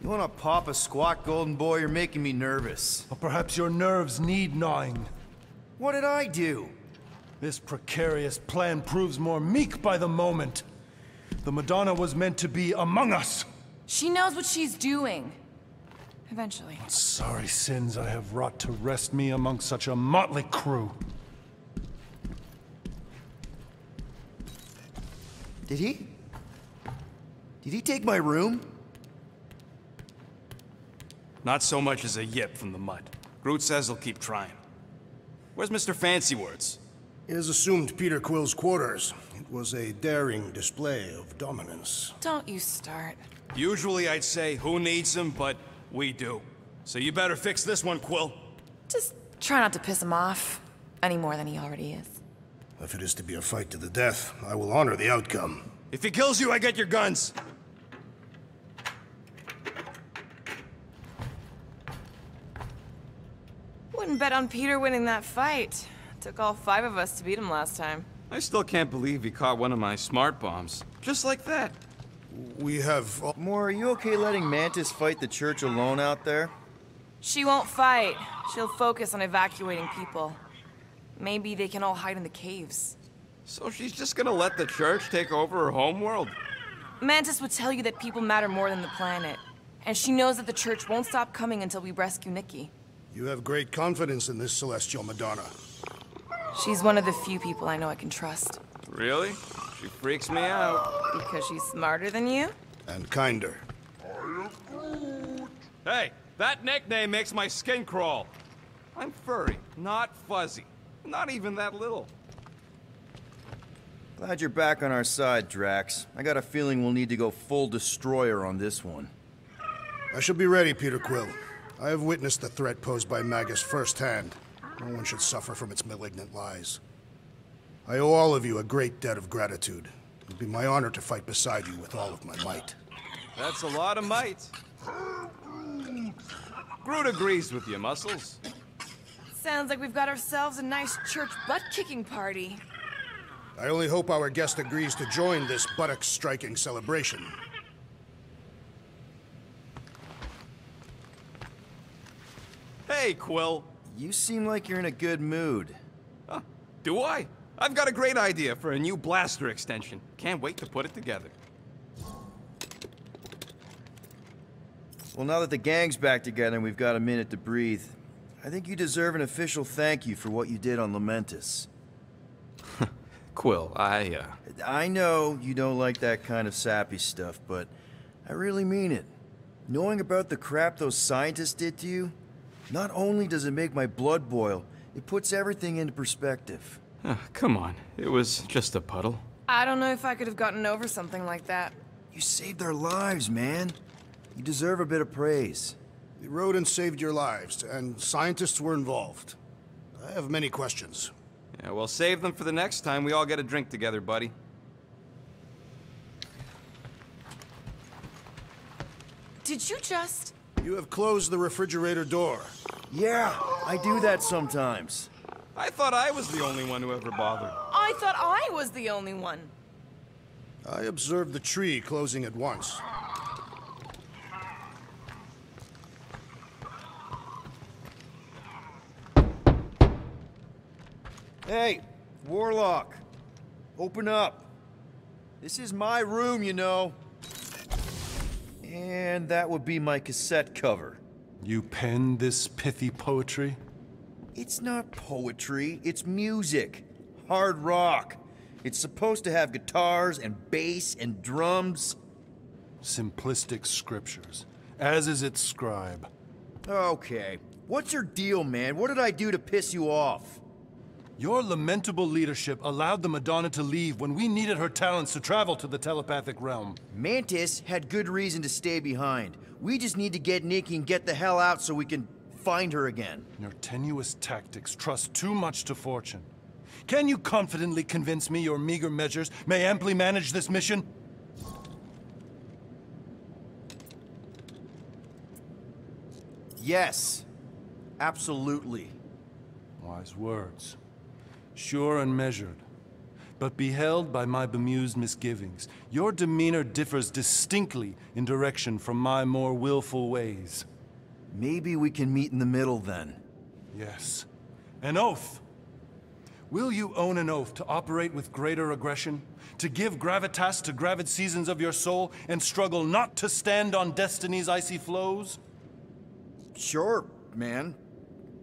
You wanna pop a squat, golden boy? You're making me nervous. Or perhaps your nerves need gnawing. What did I do? This precarious plan proves more meek by the moment. The Madonna was meant to be among us. She knows what she's doing. Eventually. Sorry sins I have wrought to wrest me among such a motley crew. Did he? Did he take my room? Not so much as a yip from the mud. Groot says he'll keep trying. Where's Mr. Fancy Words? It is assumed Peter Quill's quarters. It was a daring display of dominance. Don't you start. Usually I'd say, who needs him, but we do. So you better fix this one, Quill. Just try not to piss him off any more than he already is. If it is to be a fight to the death, I will honor the outcome. If he kills you, I get your guns. Wouldn't bet on Peter winning that fight. Took all 5 of us to beat him last time. I still can't believe he caught one of my smart bombs. Just like that. We have... Moore, are you okay letting Mantis fight the church alone out there? She won't fight. She'll focus on evacuating people. Maybe they can all hide in the caves. So she's just gonna let the church take over her homeworld? Mantis would tell you that people matter more than the planet. And she knows that the church won't stop coming until we rescue Nikki. You have great confidence in this celestial Madonna. She's one of the few people I know I can trust. Really? She freaks me out. Because she's smarter than you? And kinder. Hey, that nickname makes my skin crawl. I'm furry, not fuzzy. Not even that little. Glad you're back on our side, Drax. I got a feeling we'll need to go full destroyer on this one. I shall be ready, Peter Quill. I have witnessed the threat posed by Magus firsthand. No one should suffer from its malignant lies. I owe all of you a great debt of gratitude. It would be my honor to fight beside you with all of my might. That's a lot of might. Groot agrees with you, Muscles. Sounds like we've got ourselves a nice church butt-kicking party. I only hope our guest agrees to join this buttock-striking celebration. Hey, Quill. You seem like you're in a good mood. Huh, do I? I've got a great idea for a new blaster extension. Can't wait to put it together. Well, now that the gang's back together and we've got a minute to breathe, I think you deserve an official thank you for what you did on Lamentis. Quill, I know you don't like that kind of sappy stuff, but I really mean it. Knowing about the crap those scientists did to you, not only does it make my blood boil, it puts everything into perspective. Come on. It was just a puddle. I don't know if I could have gotten over something like that. You saved our lives, man. You deserve a bit of praise. The rodents saved your lives, and scientists were involved. I have many questions. Yeah, well, save them for the next time we all get a drink together, buddy. Did you just... You have closed the refrigerator door. Yeah, I do that sometimes. I thought I was the only one who ever bothered. I thought I was the only one. I observed the tree closing at once. Hey, Warlock. Open up. This is my room, you know. And that would be my cassette cover. You penned this pithy poetry? It's not poetry, it's music. Hard rock. It's supposed to have guitars and bass and drums. Simplistic scriptures, as is its scribe. Okay. What's your deal, man? What did I do to piss you off? Your lamentable leadership allowed the Madonna to leave when we needed her talents to travel to the telepathic realm. Mantis had good reason to stay behind. We just need to get Nikki and get the hell out so we can find her again. Your tenuous tactics trust too much to fortune. Can you confidently convince me your meager measures may amply manage this mission? Yes. Absolutely. Wise words. Sure and measured. but beheld by my bemused misgivings, your demeanor differs distinctly in direction from my more willful ways. Maybe we can meet in the middle then. Yes. An oath. Will you own an oath to operate with greater aggression? To give gravitas to gravid seasons of your soul and struggle not to stand on destiny's icy flows? Sure, man.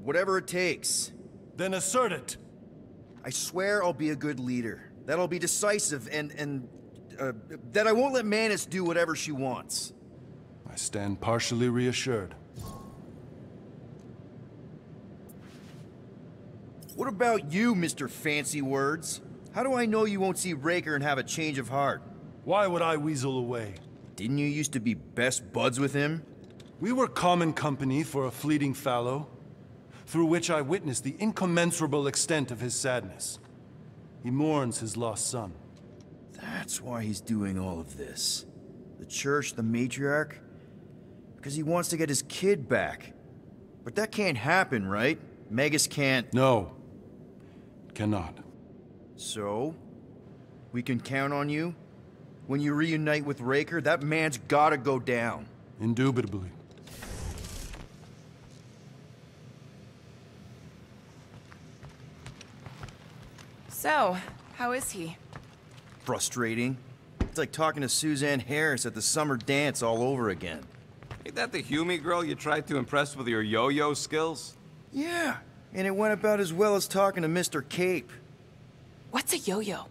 Whatever it takes. Then assert it. I swear I'll be a good leader. That I'll be decisive and that I won't let Manus do whatever she wants. I stand partially reassured. What about you, Mr. Fancy Words? How do I know you won't see Raker and have a change of heart? Why would I weasel away? Didn't you used to be best buds with him? We were common company for a fleeting fallow, through which I witnessed the incommensurable extent of his sadness. He mourns his lost son. That's why he's doing all of this. The church, the matriarch? Because he wants to get his kid back. But that can't happen, right? Magus can't... No. Cannot. So? We can count on you? When you reunite with Raker, that man's gotta go down. Indubitably. So, how is he? Frustrating. It's like talking to Suzanne Harris at the summer dance all over again. Ain't that the Humie girl you tried to impress with your yo-yo skills? Yeah, and it went about as well as talking to Mr. Cape. What's a yo-yo?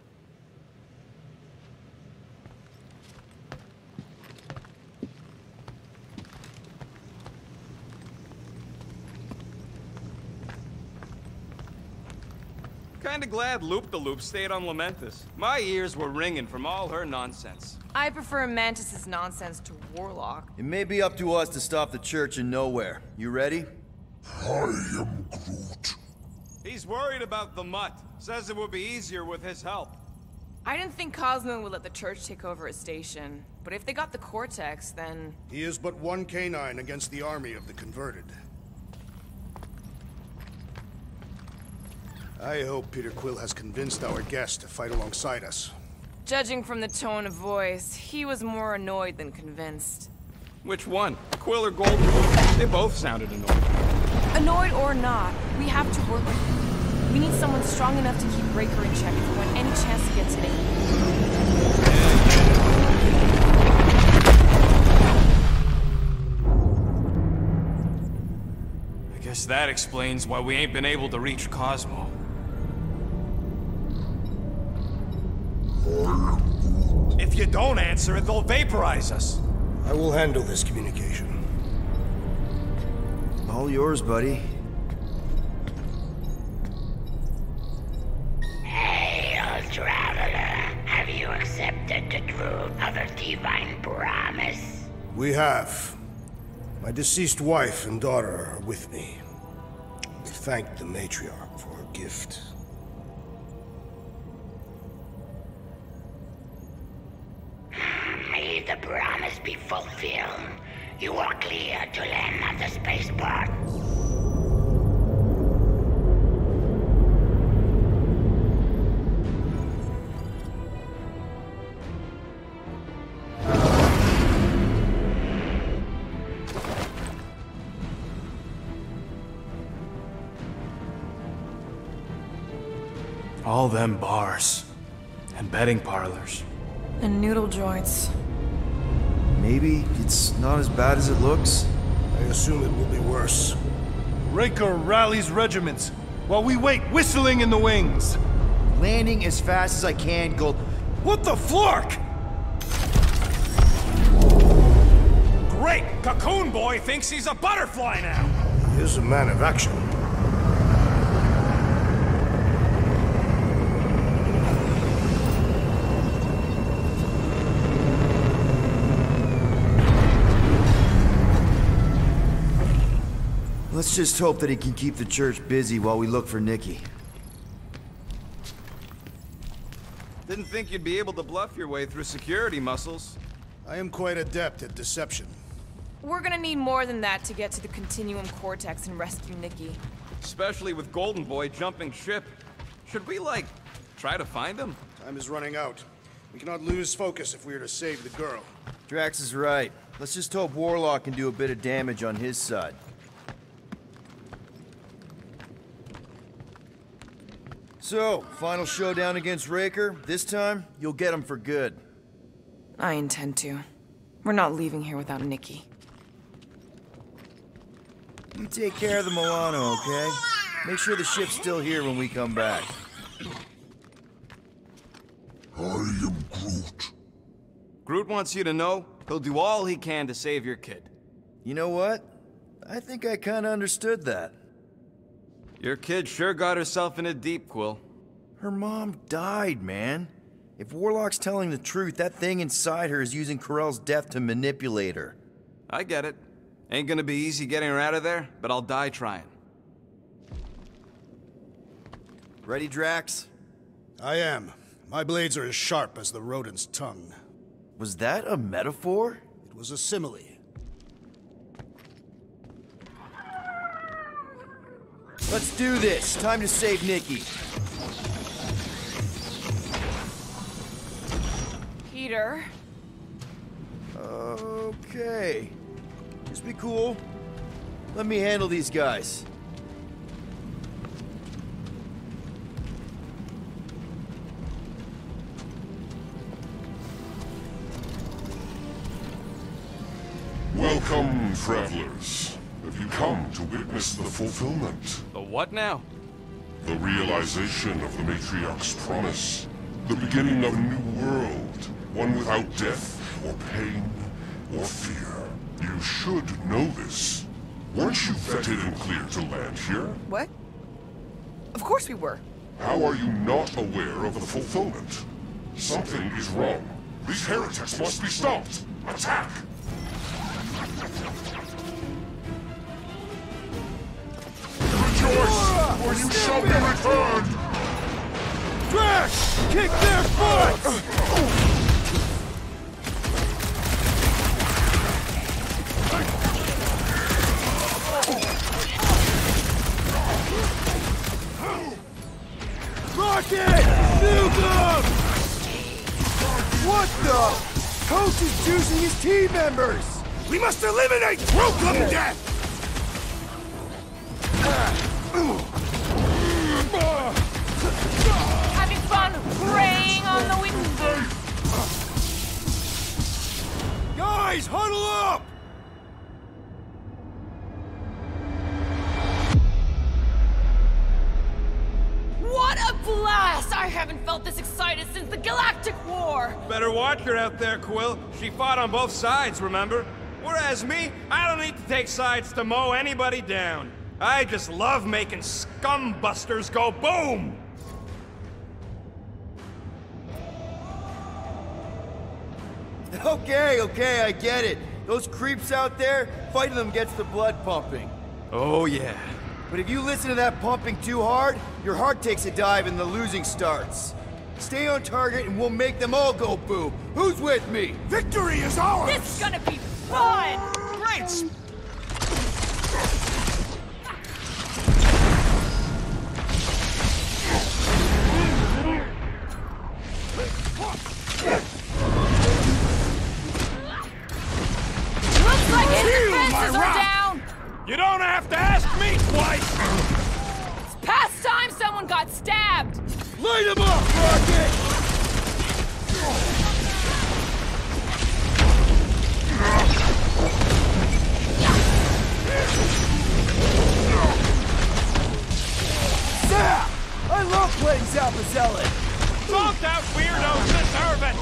Kinda glad Loop-the-Loop stayed on Lamentus. My ears were ringing from all her nonsense. I prefer Mantis's nonsense to Warlock. It may be up to us to stop the church in nowhere. You ready? I am Groot. He's worried about the mutt. Says it would be easier with his help. I didn't think Cosmo would let the church take over his station, but if they got the Cortex, then... He is but one canine against the army of the converted. I hope Peter Quill has convinced our guest to fight alongside us. Judging from the tone of voice, he was more annoyed than convinced. Which one? Quill or Golden? They both sounded annoyed. Annoyed or not, we have to work with him. We need someone strong enough to keep Raker in check if we want any chance to get to Nick. I guess that explains why we ain't been able to reach Cosmo. If you don't answer it, they'll vaporize us. I will handle this communication. All yours, buddy. Hail, traveler. Have you accepted the truth of a divine promise? We have. My deceased wife and daughter are with me. We thank the matriarch for her gift. May the promise be fulfilled. You are clear to land on the spaceport. All them bars. And betting parlors. And noodle joints. Maybe it's not as bad as it looks. I assume it will be worse. Raker rallies regiments, while we wait whistling in the wings. Landing as fast as I can, Gold. What the flark? Great! Cocoon Boy thinks he's a butterfly now! He is a man of action. Let's just hope that he can keep the church busy while we look for Nikki. Didn't think you'd be able to bluff your way through security muscles. I am quite adept at deception. We're gonna need more than that to get to the Continuum Cortex and rescue Nikki. Especially with Golden Boy jumping ship. Should we, like, try to find him? Time is running out. We cannot lose focus if we are to save the girl. Drax is right. Let's just hope Warlock can do a bit of damage on his side. So, final showdown against Raker. This time, you'll get him for good. I intend to. We're not leaving here without Nikki. You take care of the Milano, okay? Make sure the ship's still here when we come back. I am Groot. Groot wants you to know he'll do all he can to save your kid. You know what? I think I kinda understood that. Your kid sure got herself in a deep, Quill. Her mom died, man. If Warlock's telling the truth, that thing inside her is using Corell's death to manipulate her. I get it. Ain't gonna be easy getting her out of there, but I'll die trying. Ready, Drax? I am. My blades are as sharp as the rodent's tongue. Was that a metaphor? It was a simile. Let's do this. Time to save Nikki. Peter? Okay. Just be cool. Let me handle these guys. Welcome, travelers. Have you come to witness the fulfillment? The what now? The realization of the Matriarch's promise. The beginning of a new world. One without death, or pain, or fear. You should know this. Weren't you vetted and cleared to land here? What? Of course we were. How are you not aware of the fulfillment? Something is wrong. These heretics must be stopped. Attack! Rejoice, or you shall be returned! Drax! Kick their butts! Rocket! Nuke him! What the? Coach is choosing his team members! We must eliminate Groot from death! Having fun preying on the window. Guys, huddle up! What a blast! I haven't felt this excited since the Galactic War! Better watch her out there, Quill. She fought on both sides, remember? Whereas me, I don't need to take sides to mow anybody down. I just love making scumbusters go boom! Okay, I get it. Those creeps out there, fighting them gets the blood pumping. Oh yeah. But if you listen to that pumping too hard, your heart takes a dive and the losing starts. Stay on target and we'll make them all go boom. Who's with me? Victory is ours! This is gonna be fun! Great! Looks like his defenses are down! You don't have to ask me twice! It's past time someone got stabbed! Light him up, Rocket! Zap! I love playing Zappazelli! Zonked out weirdos deserve it!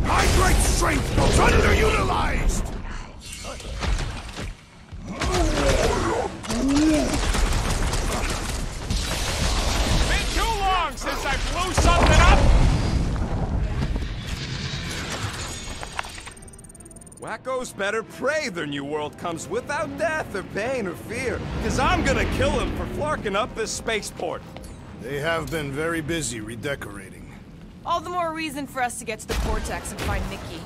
My great strength was underutilized! Been too long since I blew something up! Racco's better pray their new world comes without death or pain or fear. Cause I'm gonna kill him for flarking up this spaceport. They have been very busy redecorating. All the more reason for us to get to the Cortex and find Nikki.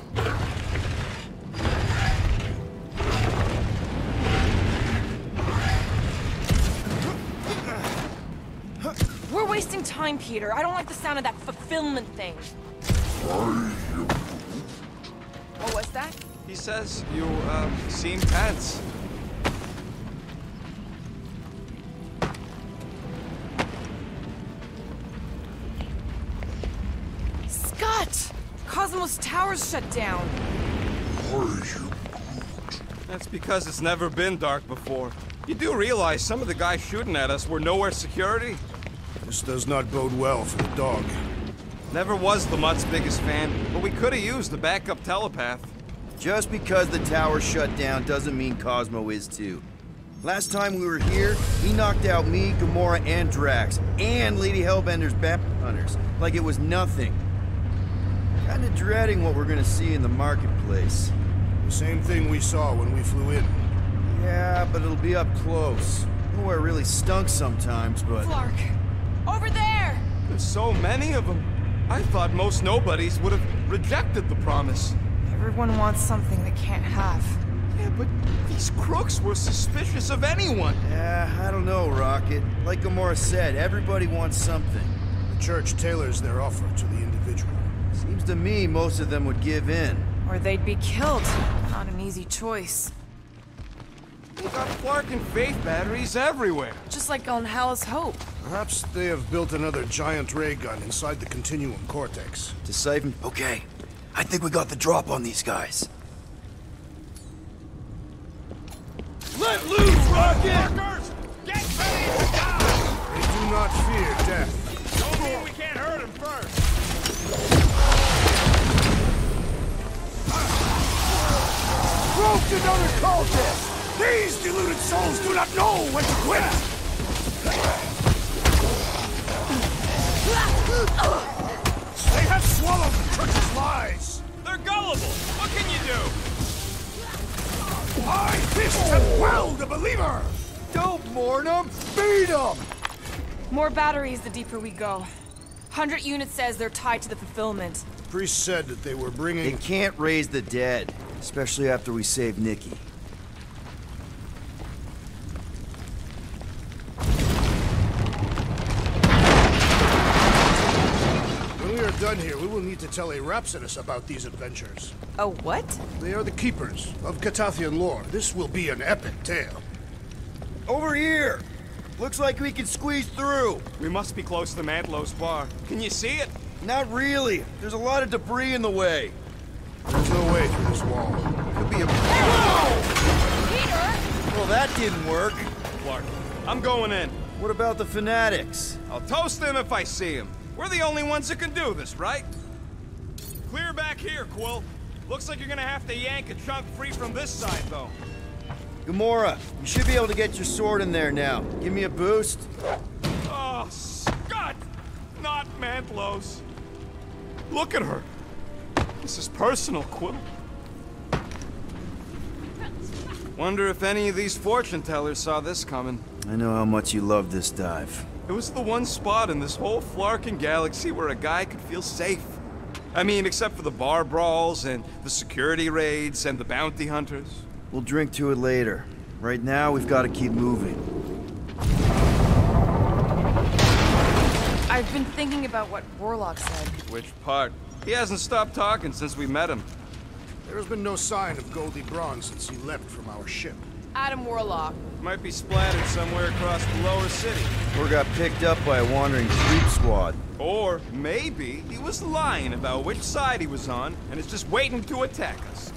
We're wasting time, Peter. I don't like the sound of that fulfillment thing. What was that? He says you, seem tense. Scott! Cosmos Tower's shut down. That's because it's never been dark before. You do realize some of the guys shooting at us were nowhere security? This does not bode well for the dog. Never was the Mutt's biggest fan, but we could have used the backup telepath. Just because the tower shut down doesn't mean Cosmo is too. Last time we were here, he knocked out me, Gamora, and Drax, and Lady Hellbender's bounty hunters, like it was nothing. Kinda dreading what we're gonna see in the marketplace. The same thing we saw when we flew in. Yeah, but it'll be up close. Nowhere really stunk sometimes, but... Clark! Over there! There's so many of them. I thought most nobodies would have rejected the promise. Everyone wants something they can't have. Yeah, but these crooks were suspicious of anyone. Yeah, I don't know, Rocket. Like Gamora said, everybody wants something. The church tailors their offer to the individual. Seems to me most of them would give in. Or they'd be killed. Not an easy choice. We got Clark and Faith batteries everywhere. Just like on Hal's Hope. Perhaps they have built another giant ray gun inside the Continuum Cortex. To siphon... Okay, I think we got the drop on these guys. Let loose, Rocket! Workers, get ready to die! They do not fear death. Don't mean we can't hurt him first. Groot and other cultists! These deluded souls do not know when to quit! They have swallowed the church's lies! They're gullible! What can you do? My fists have quelled a believer! Don't mourn them, feed them! More batteries the deeper we go. 100 units says they're tied to the fulfillment. Priest said that they were They bringing... can't raise the dead, especially after we save Nikki. When we are done here, we will need to tell a Rhapsodus about these adventures. A what? They are the keepers of Catathian lore. This will be an epic tale. Over here! Looks like we can squeeze through. We must be close to the Mantlo's bar. Can you see it? Not really. There's a lot of debris in the way. There's no way through this wall. Could be a... Peter! Well, that didn't work. Clark, I'm going in. What about the fanatics? I'll toast them if I see them. We're the only ones that can do this, right? Clear back here, Quill. Looks like you're gonna have to yank a chunk free from this side, though. Gamora, you should be able to get your sword in there now. Give me a boost. Oh, Scott! Not Mantlo's. Look at her. This is personal, Quill. Wonder if any of these fortune tellers saw this coming. I know how much you love this dive. It was the one spot in this whole Flarkin galaxy where a guy could feel safe. I mean, except for the bar brawls and the security raids and the bounty hunters. We'll drink to it later. Right now, we've got to keep moving. I've been thinking about what Warlock said. Which part? He hasn't stopped talking since we met him. There has been no sign of Goldie Braun since he left from our ship. Adam Warlock. Might be splattered somewhere across the lower city. Or got picked up by a wandering creep squad. Or maybe he was lying about which side he was on and is just waiting to attack us.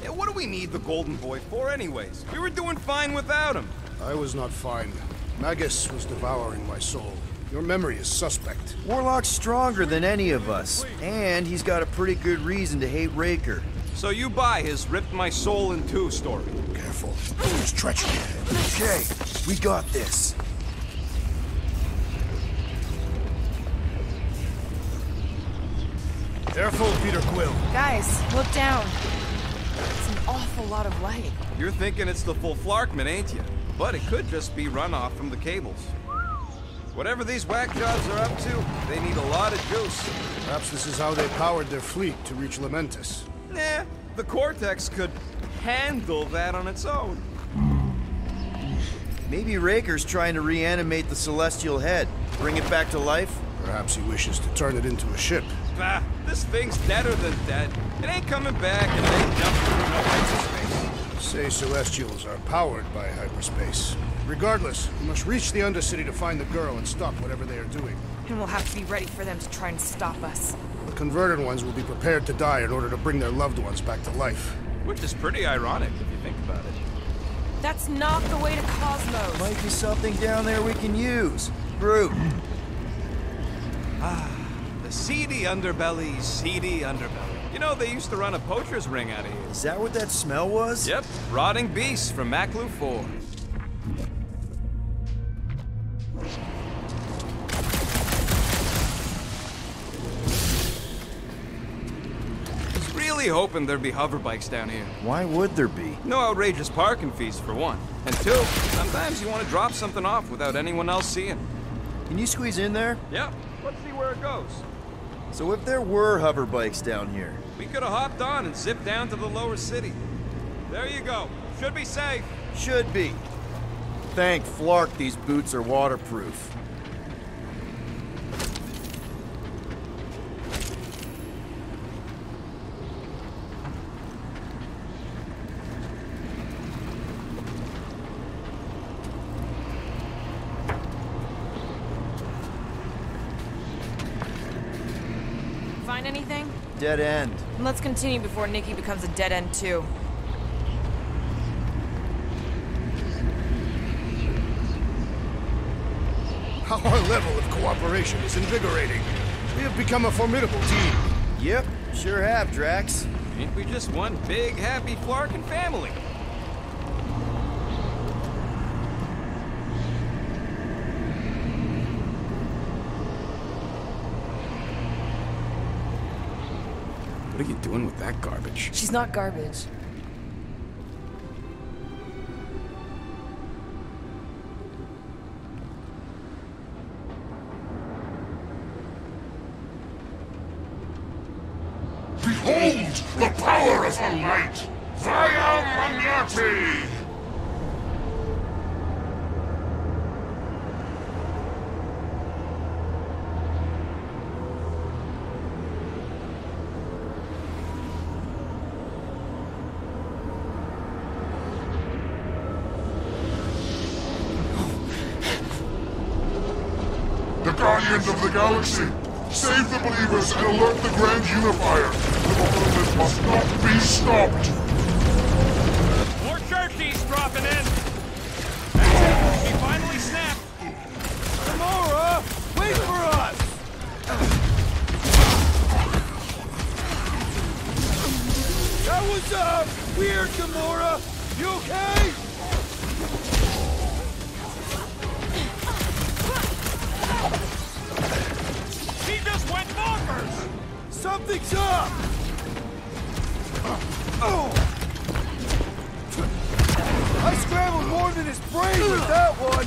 Yeah, what do we need the Golden Boy for anyways? We were doing fine without him. I was not fine. Magus was devouring my soul. Your memory is suspect. Warlock's stronger than any of us. And he's got a pretty good reason to hate Raker. So you buy his ripped my soul in two story. Careful. There's treachery ahead. Okay, we got this. Careful, Peter Quill. Guys, look down. It's an awful lot of light. You're thinking it's the full Flarkman, ain't you? But it could just be runoff from the cables. Whatever these whack jobs are up to, they need a lot of juice. Perhaps this is how they powered their fleet to reach Lamentis. Nah, the Cortex could handle that on its own. Maybe Raker's trying to reanimate the Celestial Head, bring it back to life? Perhaps he wishes to turn it into a ship. Bah, this thing's deader than dead. It ain't coming back and it ain't jumping through no hyperspace. Say Celestials are powered by hyperspace. Regardless, we must reach the Undercity to find the girl and stop whatever they are doing. And we'll have to be ready for them to try and stop us. The converted ones will be prepared to die in order to bring their loved ones back to life. Which is pretty ironic if you think about it. That's not the way to Cosmos. Might be something down there we can use. Groot. The seedy underbelly. You know, they used to run a poacher's ring out of here. Is that what that smell was? Yep, rotting beasts from Maklu 4. I was really hoping there'd be hover bikes down here. Why would there be? No outrageous parking fees, for one. And two, sometimes you want to drop something off without anyone else seeing. Can you squeeze in there? Yep, let's see where it goes. So if there were hover bikes down here, We could have hopped on and zipped down to the lower city. There you go. Should be safe. should be. Thank Flark these boots are waterproof. Find anything? Dead end. Let's continue before Nikki becomes a dead end too. Our level of cooperation is invigorating. We have become a formidable team. Yep, sure have, Drax. Ain't we just one big, happy Flarkin family? What are you doing with that garbage? She's not garbage. Behold the power of the light! Via Magnati! The Guardians of the Galaxy! Save the believers and alert the Grand Unifier! The movement must not be stopped! More churchies dropping in! That's it! She finally snapped! Gamora! Wait for us! That was, weird, Gamora! You okay? She just went bonkers! Something's up! I scrambled more than his brain with that one!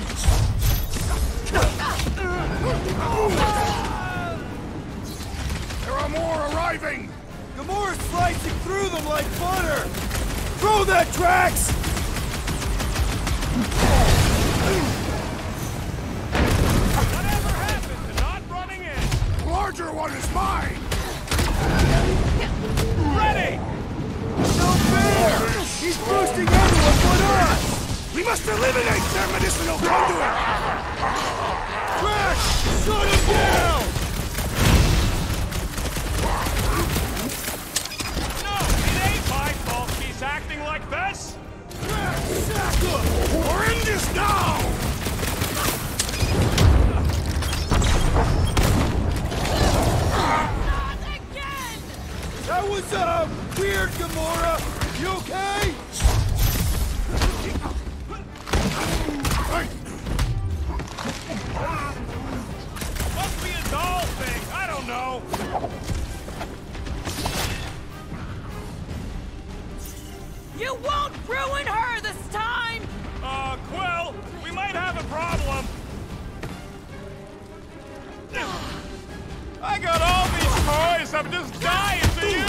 There are more arriving! Gamora's slicing through them like butter! Throw that, Drax! Whatever happened to not running in? The larger one is mine! Ready! No fair! He's boosting everyone but us! We must eliminate their medicinal conduit! Drax! Shut him down! No, it ain't my fault she's acting like this! Drax, sack him! We're in this now! That was, weird, Gamora! You okay? Must be a doll thing, I don't know! You won't ruin her this time! Quill, we might have a problem. I got all these toys I'm just dying to use!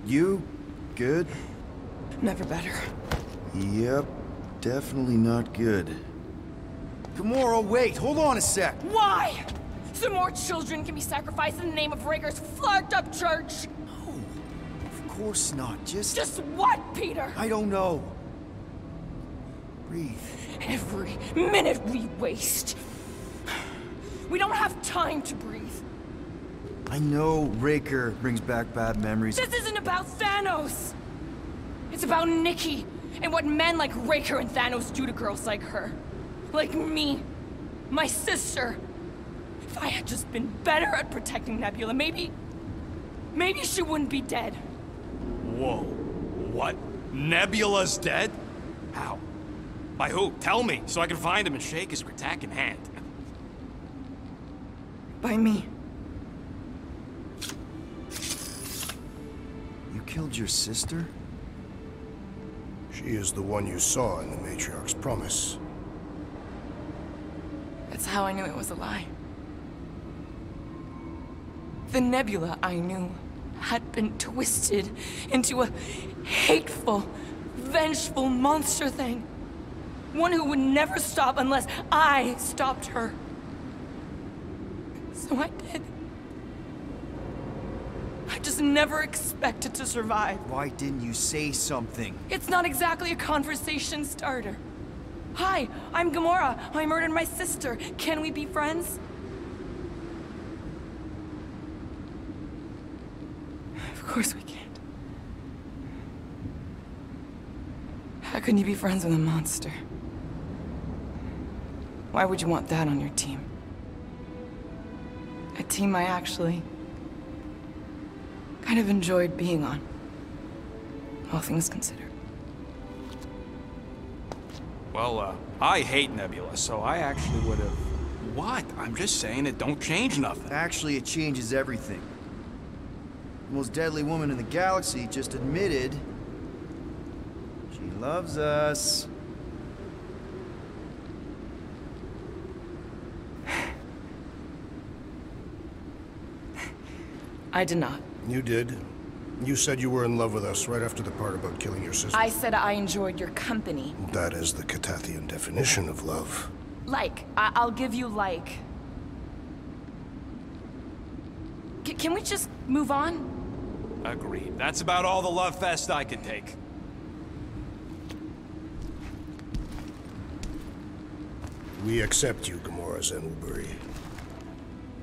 You good? Never better. Yep, definitely not good. Gamora, wait, hold on a sec. Why? So more children can be sacrificed in the name of Raker's flagged up church? No, of course not, Just what, Peter? I don't know. Breathe. Every minute we waste. We don't have time to breathe. I know Raker brings back bad memories. This isn't about Thanos. It's about Nikki and what men like Raker and Thanos do to girls like her. Like me. My sister. If I had just been better at protecting Nebula, maybe she wouldn't be dead. Whoa. What? Nebula's dead? How? By who? Tell me, so I can find him and shake his Kratak in hand. By me. You killed your sister? She is the one you saw in the Matriarch's promise. That's how I knew it was a lie. The Nebula I knew had been twisted into a hateful, vengeful monster thing. One who would never stop unless I stopped her. So I did. I just never expected to survive. Why didn't you say something? It's not exactly a conversation starter. Hi, I'm Gamora. I murdered my sister. Can we be friends? Of course we can't. How can you be friends with a monster? Why would you want that on your team? A team I actually kind of enjoyed being on, all things considered. Well, I hate Nebula, so I actually would have... What? I'm just saying it don't change nothing. Actually, it changes everything. The most deadly woman in the galaxy just admitted she loves us. I did not. You did. You said you were in love with us right after the part about killing your sister. I said I enjoyed your company. That is the Catathian definition of love. Like. I'll give you like. Can we just move on? Agreed. That's about all the love fest I could take. We accept you, Gamora Zenwilbury.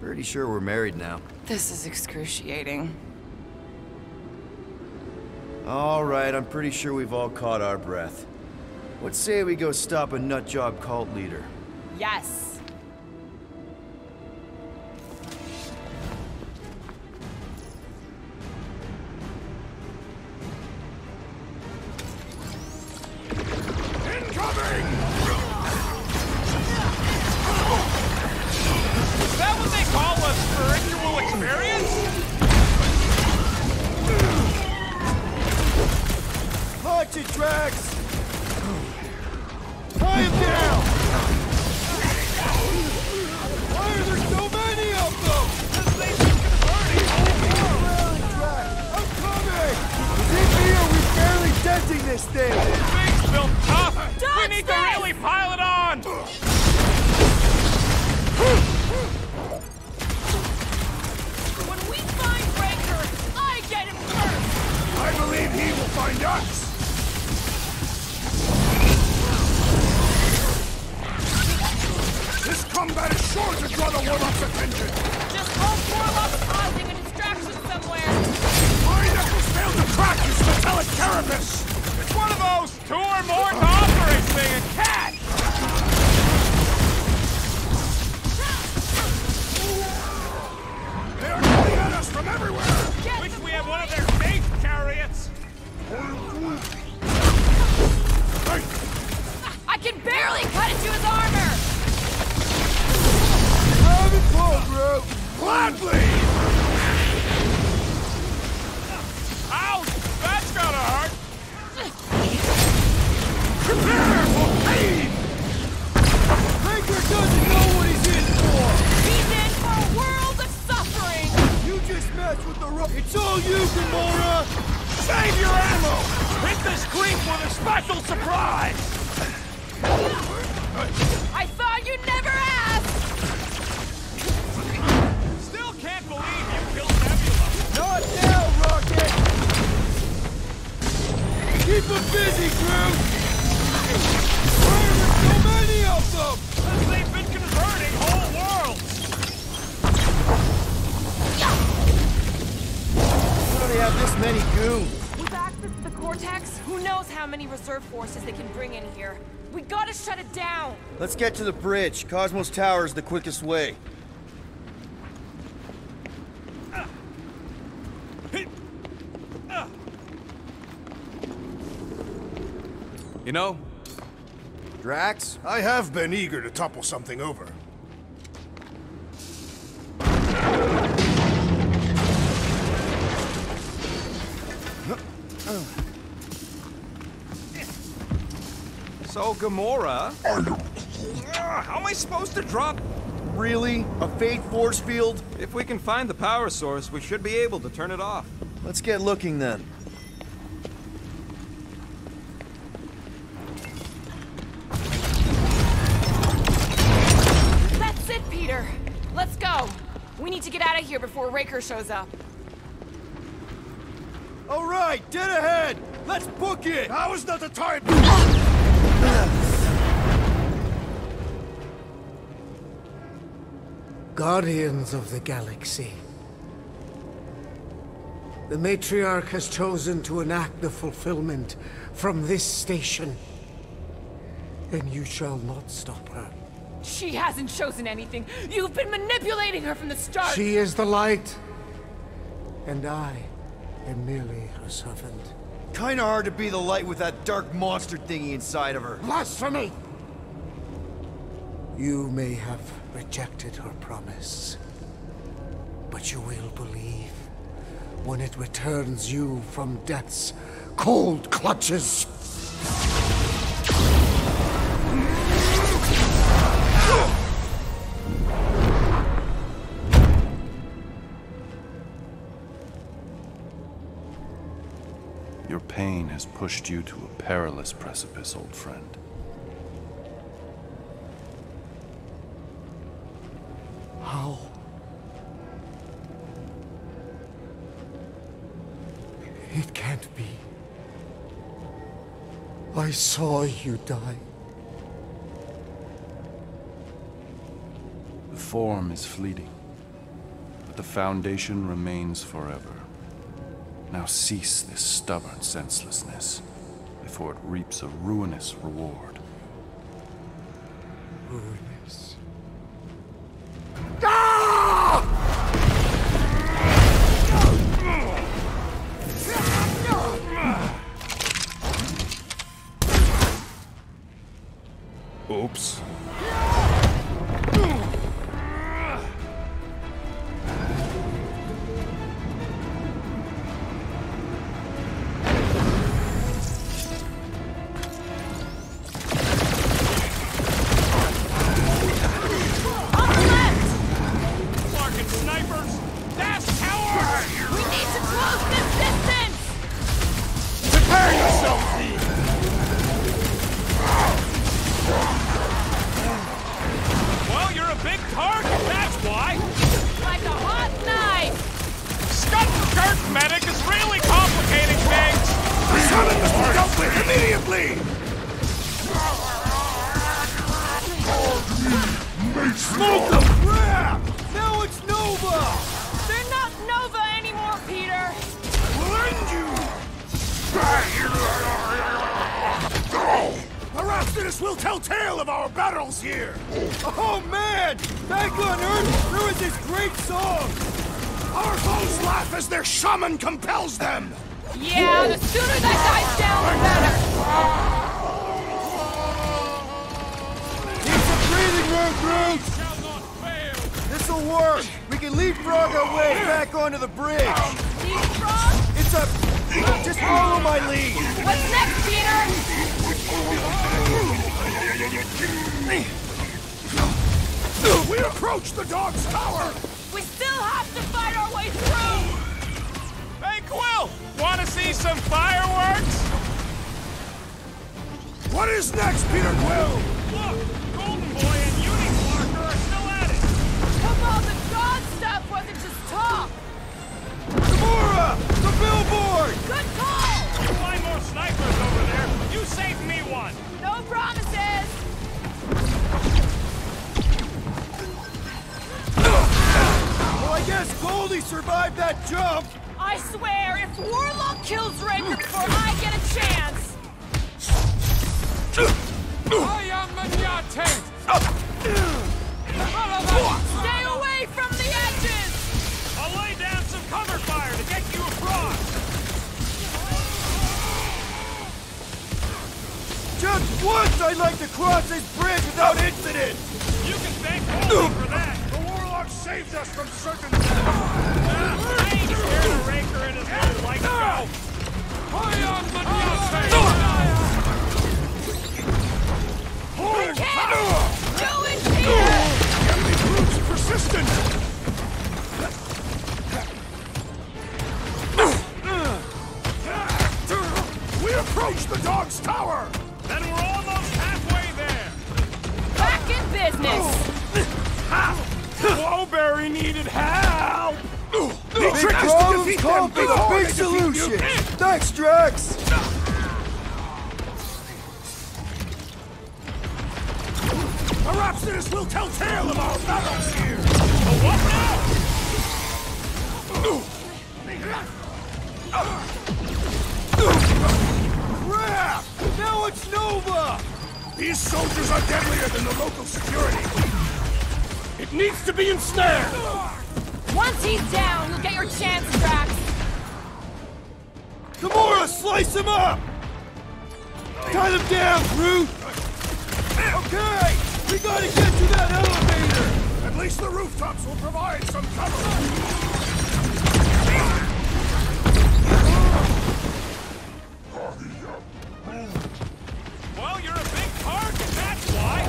Pretty sure we're married now. This is excruciating. All right, I'm pretty sure we've all caught our breath. Let's say we go stop a nutjob cult leader. Yes. Is that what they call a spiritual experience? Punch it, Drax! Tie him down! Why are there so many of them? This thing's converting! I'm coming! Is it me or we barely denting this thing? This thing's built tough! Dodge We need to this! really pile it on! When we find Raker, I get him first! I believe he will find us! This combat is sure to draw the Warlock's attention! Just hope Warlock's causing a distraction somewhere! My knuckles failed to crack his metallic carapace! It's one of those 2 or more to operate thing and catch! Prepare for pain! Raker doesn't know what he's in for! He's in for a world of suffering! You just messed with the rope. It's all you, Gamora! Save your ammo! Hit this creep with a special surprise! I thought you'd never ask! Still can't believe you killed Nebula. Not now, Rocket! Keep them busy, Groot! Why are there so many of them? Because they've been converting whole worlds. How do they have this many goons? With access to the Cortex, who knows how many reserve forces they can bring in here. We gotta shut it down! Let's get to the bridge. Cosmos Tower is the quickest way. You know, Drax? I have been eager to topple something over. so Gamora... how am I supposed to drop... Really? A fate force field? If we can find the power source, we should be able to turn it off. Let's get looking then. That's it, Peter! Let's go! We need to get out of here before Raker shows up. All right, dead ahead! Let's book it! Now is not the time! Guardians of the Galaxy. The Matriarch has chosen to enact the fulfillment from this station. And you shall not stop her. She hasn't chosen anything! You've been manipulating her from the start! She is the light. And I am merely her servant. Kinda hard to be the light with that dark monster thingy inside of her. Blasphemy! You may have rejected her promise, but you will believe when it returns you from death's cold clutches. Your pain has pushed you to a perilous precipice, old friend. How? It can't be. I saw you die. The form is fleeting, but the foundation remains forever. Now cease this stubborn senselessness, before it reaps a ruinous reward. Ruinous. Oops. Smoke them! Crap! Now it's Nova! They're not Nova anymore, Peter! We'll end you! Arastinus will tell tale of our battles here! Oh man! Back on Earth, there was this great song! Our foes laugh as their shaman compels them! Yeah, the sooner that guy's down, the better! Keep some breathing room, Groot! This'll work! We can leapfrog our way back onto the bridge! Leapfrog? It's a... Just follow my lead! What's next, Peter? dog's tower! We still have to fight our way through! Hey, Quill! Wanna see some fireworks? What is next, Peter Quill? Look! Golden Boy and Unicorn are still at it! Come on, the god stuff wasn't just talk! Gamora! The billboard! Good call! You find more snipers over there, you save me one! No promises! Well, I guess Goldie survived that jump! I swear, if Warlock kills Raker before I get a chance... I am Maniate! Stay away from the edges! I'll lay down some cover fire to get you across! Just once I'd like to cross this bridge without incident! You can thank Goldie for that! The Warlock saved us from certain death! I ain't scared of Raker and his little like go! I am Maniate! We can't do it, Peter! Enemy Groot's persistent! We approach the dog's tower! Then we're almost halfway there! Back in business! Blowberry needed help! Big problems call for the big solution! Thanks, Drax! Perhaps this will tell tale of our battles here! What now? Crap! Now it's Nova! These soldiers are deadlier than the local security! It needs to be ensnared! Once he's down, you'll get your chance, Drax! Gamora, slice him up! Tie them down, Groot! Okay! We gotta get to that elevator! At least the rooftops will provide some cover! Well, you're a big target, that's why!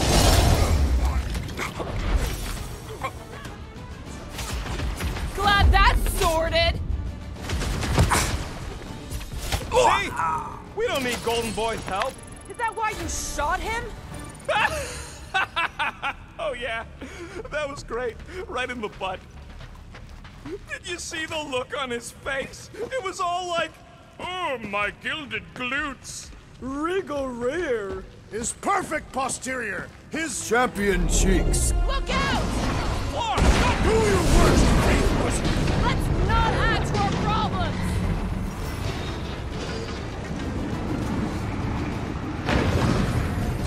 Glad that's sorted! See? We don't need Golden Boy's help. Is that why you shot him? Oh yeah, that was great. Right in the butt. Did you see the look on his face? It was all like, oh, my gilded glutes. Wriggle rear! His perfect posterior! His Champion cheeks! Look out! Lord, do your worst, great pussy! Let's not add to our problems!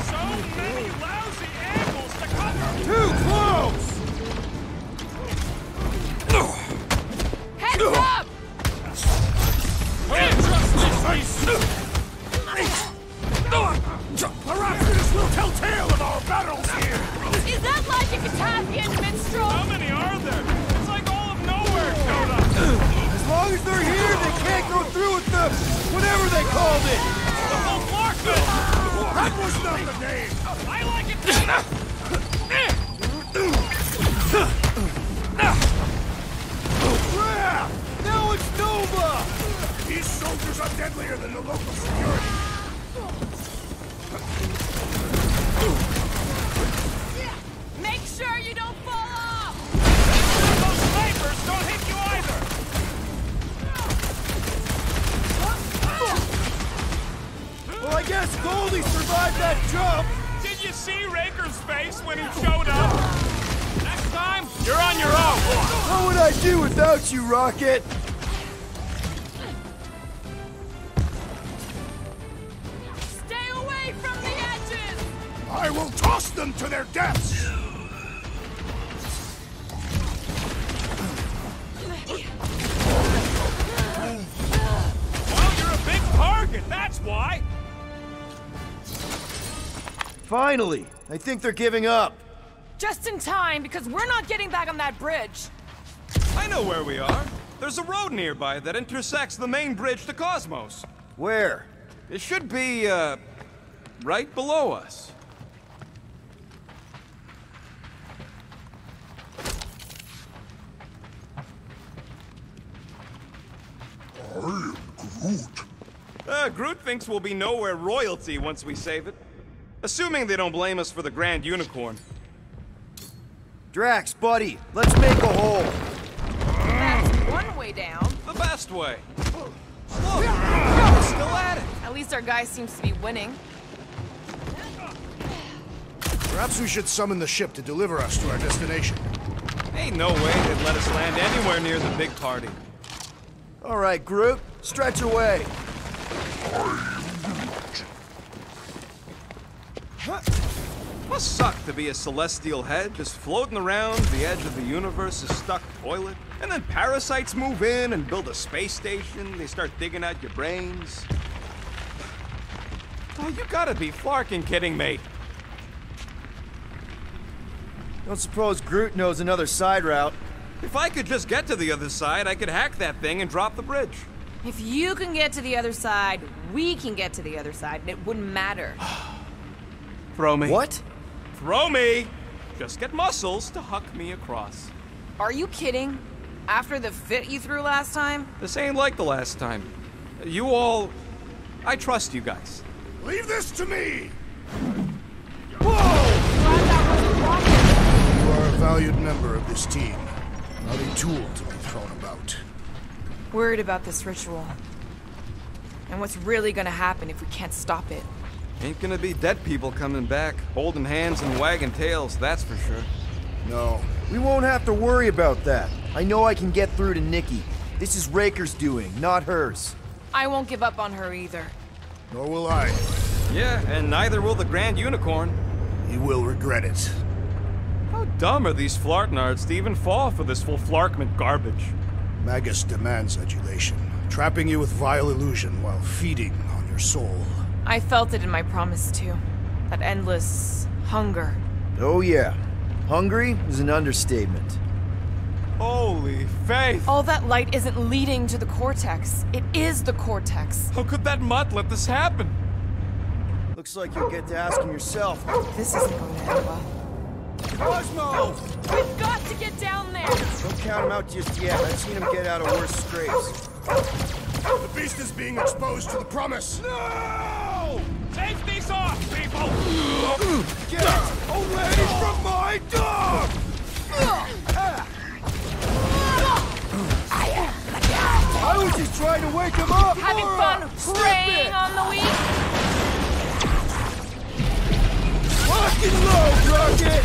so many lousy angles to cover. Too close! Heads up! Perhaps this will tell tale of our battles here! Is that like a Katavian minstrel? How many are there? It's like all of nowhere showed up. As long as they're here, they can't go through with the... whatever they called it! The whole Larkin. That was not the name! I like it better. Crap! Now it's Nova! These soldiers are deadlier than the local security! Make sure you don't fall off! Those snipers don't hit you either. Well, I guess Goldie survived that jump! Did you see Raker's face when he showed up? Next time, you're on your own. What would I do without you, Rocket? Stay away from the edges! I will toss them to their deaths! Well, you're a big target, that's why. Finally! I think they're giving up. Just in time, because we're not getting back on that bridge. I know where we are. There's a road nearby that intersects the main bridge to Cosmos. Where? It should be, right below us. Groot thinks we'll be nowhere royalty once we save it. Assuming they don't blame us for the Grand Unicorn. Drax, buddy, let's make a hole. That's one way down. The best way. Look, we're still at it. At least our guy seems to be winning. Perhaps we should summon the ship to deliver us to our destination. Ain't no way they'd let us land anywhere near the big party. All right, Groot, stretch away. Must suck to be a celestial head, just floating around the edge of the universe's stuck toilet. And then parasites move in and build a space station. They start digging out your brains. Oh, you gotta be flarking kidding me. Don't suppose Groot knows another side route. If I could just get to the other side, I could hack that thing and drop the bridge. If you can get to the other side, we can get to the other side, and it wouldn't matter. Throw me. What? Throw me! Just get muscles to huck me across. Are you kidding? After the fit you threw last time? This ain't like the last time. You all... I trust you guys. Leave this to me! Glad that wasn't rocket. You are a valued member of this team, not a tool to be thrown about. Worried about this ritual. And what's really gonna happen if we can't stop it. Ain't gonna be dead people coming back, holding hands and wagging tails, that's for sure. No. We won't have to worry about that. I know I can get through to Nikki. This is Raker's doing, not hers. I won't give up on her either. Nor will I. Yeah, and neither will the Grand Unicorn. He will regret it. How dumb are these flartnards to even fall for this full flarkment garbage? Magus demands adulation, trapping you with vile illusion while feeding on your soul. I felt it in my promise too. That endless hunger. Oh yeah. Hungry is an understatement. Holy faith! All that light isn't leading to the cortex. It is the cortex. How could that mutt let this happen? Looks like you'll get to asking yourself. This isn't going to end well. Cosmo! We've got to get down there! Don't count him out just yet. I've seen him get out of worse scrapes. The beast is being exposed to the promise. No! Take these off, people! Get Away from my dog! I was just trying to wake him up! Having fun preying on the weak? Fucking low, Rocket!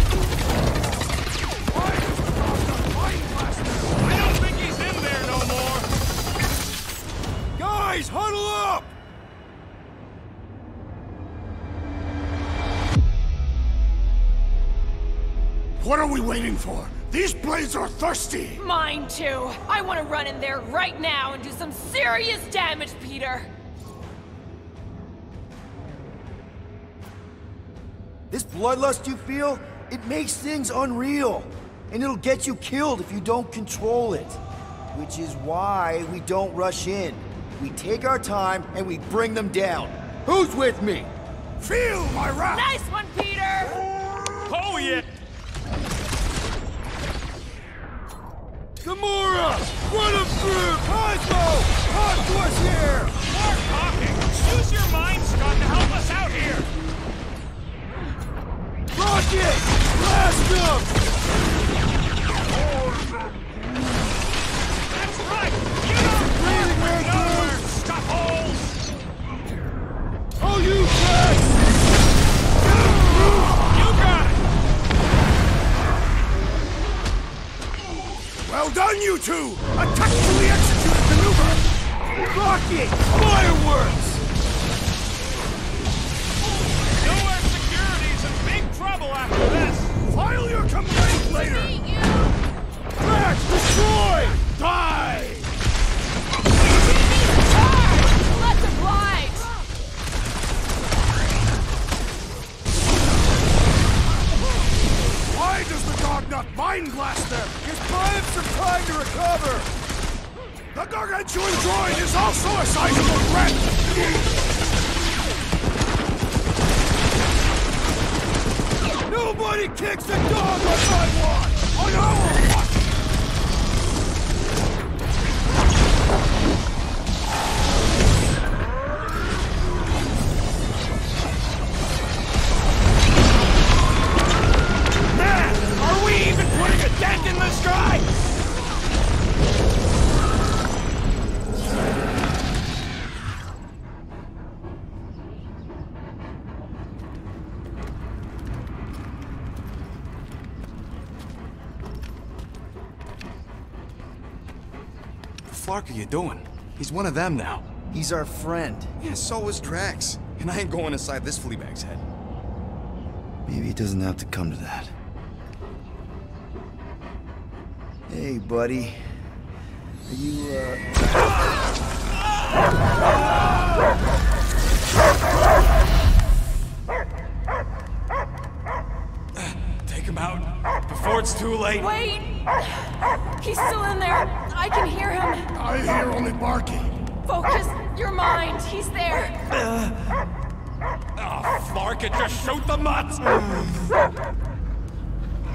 I don't think he's in there no more! Guys, huddle up! What are we waiting for? These blades are thirsty! Mine too. I want to run in there right now and do some serious damage, Peter. This bloodlust you feel, it makes things unreal. And it'll get you killed if you don't control it. Which is why we don't rush in. We take our time and we bring them down. Who's with me? Feel my wrath! Nice one, Peter! Oh, yeah! Gamora! Run him through! Cosmo! Talk to us here! More talking! Use your mind, Scott, to help us out here! Rocket! Blast him! That's right! You don't work nowhere, stuff holes! Oh, you guys! You got it! Well done, you two! A tactfully executed maneuver! Rocket! Fireworks! Nowhere Security's in big trouble after this! File your complaint later! Drax, destroy! Die! Let's oblige! Why does the dog not mind blast them? Just buy him some time to recover! The gargantuan droid is also a sizable threat! Nobody kicks a dog on my watch! On our watch! Flark are you doing? He's one of them now. He's our friend. Yeah, so was Drax. And I ain't going inside this fleabag's head. Maybe it doesn't have to come to that. Hey, buddy. Are you, Take him out before it's too late. Wait! He's still in there. I can hear him. I hear only barking. Focus your mind. He's there. Oh, Flark, it just shoot the mutts!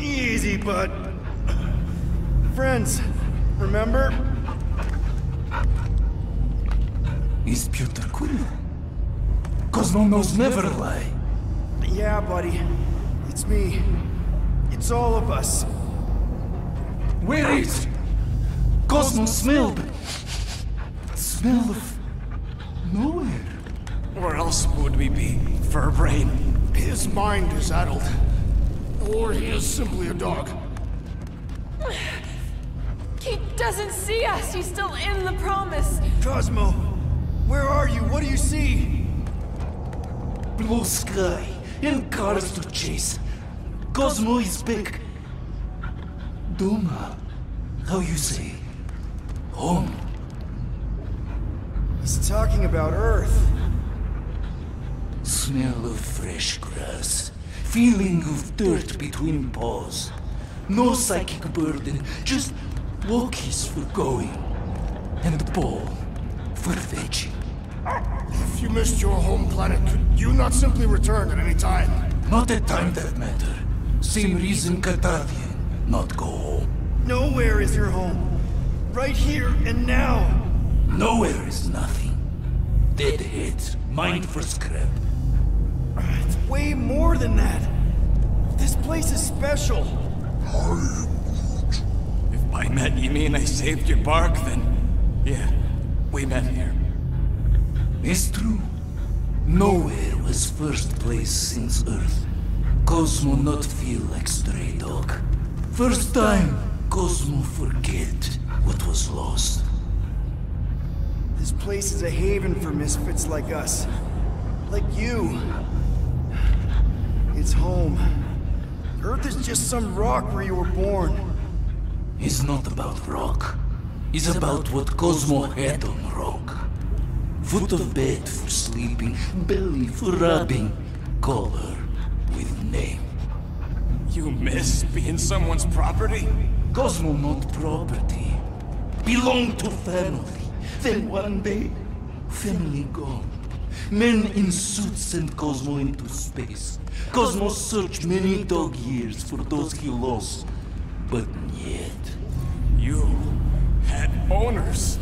Easy, bud. Friends, remember? Is Peter Quill? Cosmo knows never lie. Yeah, buddy. It's me. It's all of us. Where is? Cosmo smelled. Smell of nowhere. Where else would we be, Furbrain? His mind is addled. Or he is simply a dog. He doesn't see us. He's still in the promise. Cosmo, where are you? What do you see? Blue sky and cars to chase. Cosmo is back. Doma, how you say? Home. He's talking about Earth. Smell of fresh grass. Feeling of dirt between paws. No psychic burden, just walkies for going. And the ball for fetching. If you missed your home planet, could you not simply return at any time? Not a time that matter. Same reason Catadian not go home. Nowhere is your home. Right here and now. Nowhere is nothing. Dead heads, mind for scrap. It's way more than that. This place is special. If by met you mean I saved your bark, then yeah, we met here. It's true. Nowhere was first place since Earth. Cosmo not feel like stray dog. First time, Cosmo forget what was lost. This place is a haven for misfits like us. Like you. It's home. Earth is just some rock where you were born. It's not about rock. It's about what Cosmo had on rock. Foot of bed for sleeping, belly for rubbing, color with name. You miss being someone's property? Cosmo not property. Belong to family. Then one day, family gone. Men in suits sent Cosmo into space. Cosmo searched many dog years for those he lost. But yet... You had owners.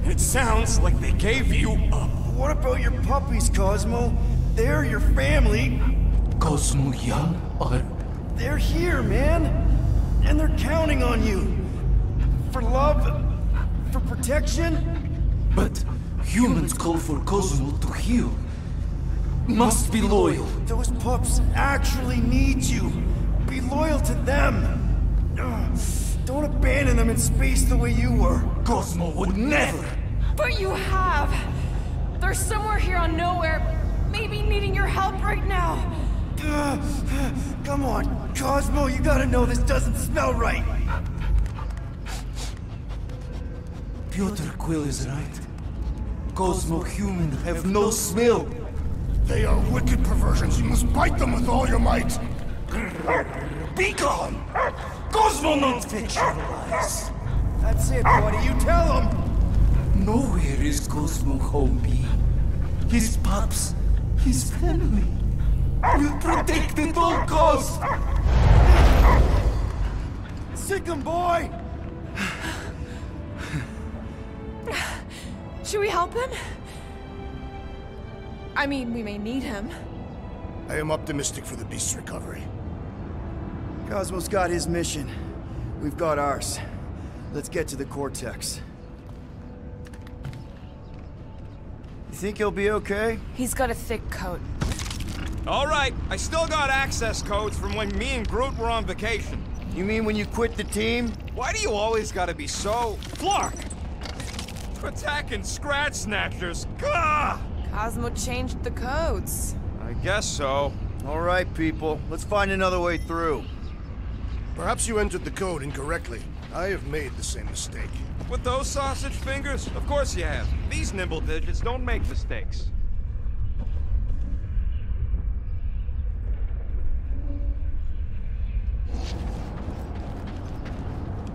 It sounds like they gave you up. What about your puppies, Cosmo? They're your family. Cosmo young or... They're here, man. And they're counting on you. For love, for protection. But humans call for Cosmo to heal. Must be loyal. Those pups actually need you. Be loyal to them. Don't abandon them in space the way you were. Cosmo would never. But you have. They're somewhere here on Nowhere, maybe needing your help right now. Come on, Cosmo, you gotta know this doesn't smell right. Peter Quill is right. Cosmo human have no smell. They are wicked perversions. You must bite them with all your might. Be gone! Cosmo not fetch your lies. That's it, buddy. You tell him. Nowhere is Cosmo home be. His pups, his family. Will protect at all costs. Sick him, boy. Should we help him? I mean, we may need him. I am optimistic for the beast's recovery. Cosmo's got his mission. We've got ours. Let's get to the Cortex. You think he'll be okay? He's got a thick coat. All right, I still got access codes from when me and Groot were on vacation. You mean when you quit the team? Why do you always gotta be so... Flark! Attacking Scratch Snatchers! Gah! Cosmo changed the codes. I guess so. All right, people. Let's find another way through. Perhaps you entered the code incorrectly. I have made the same mistake. With those sausage fingers? Of course you have. These nimble digits don't make mistakes.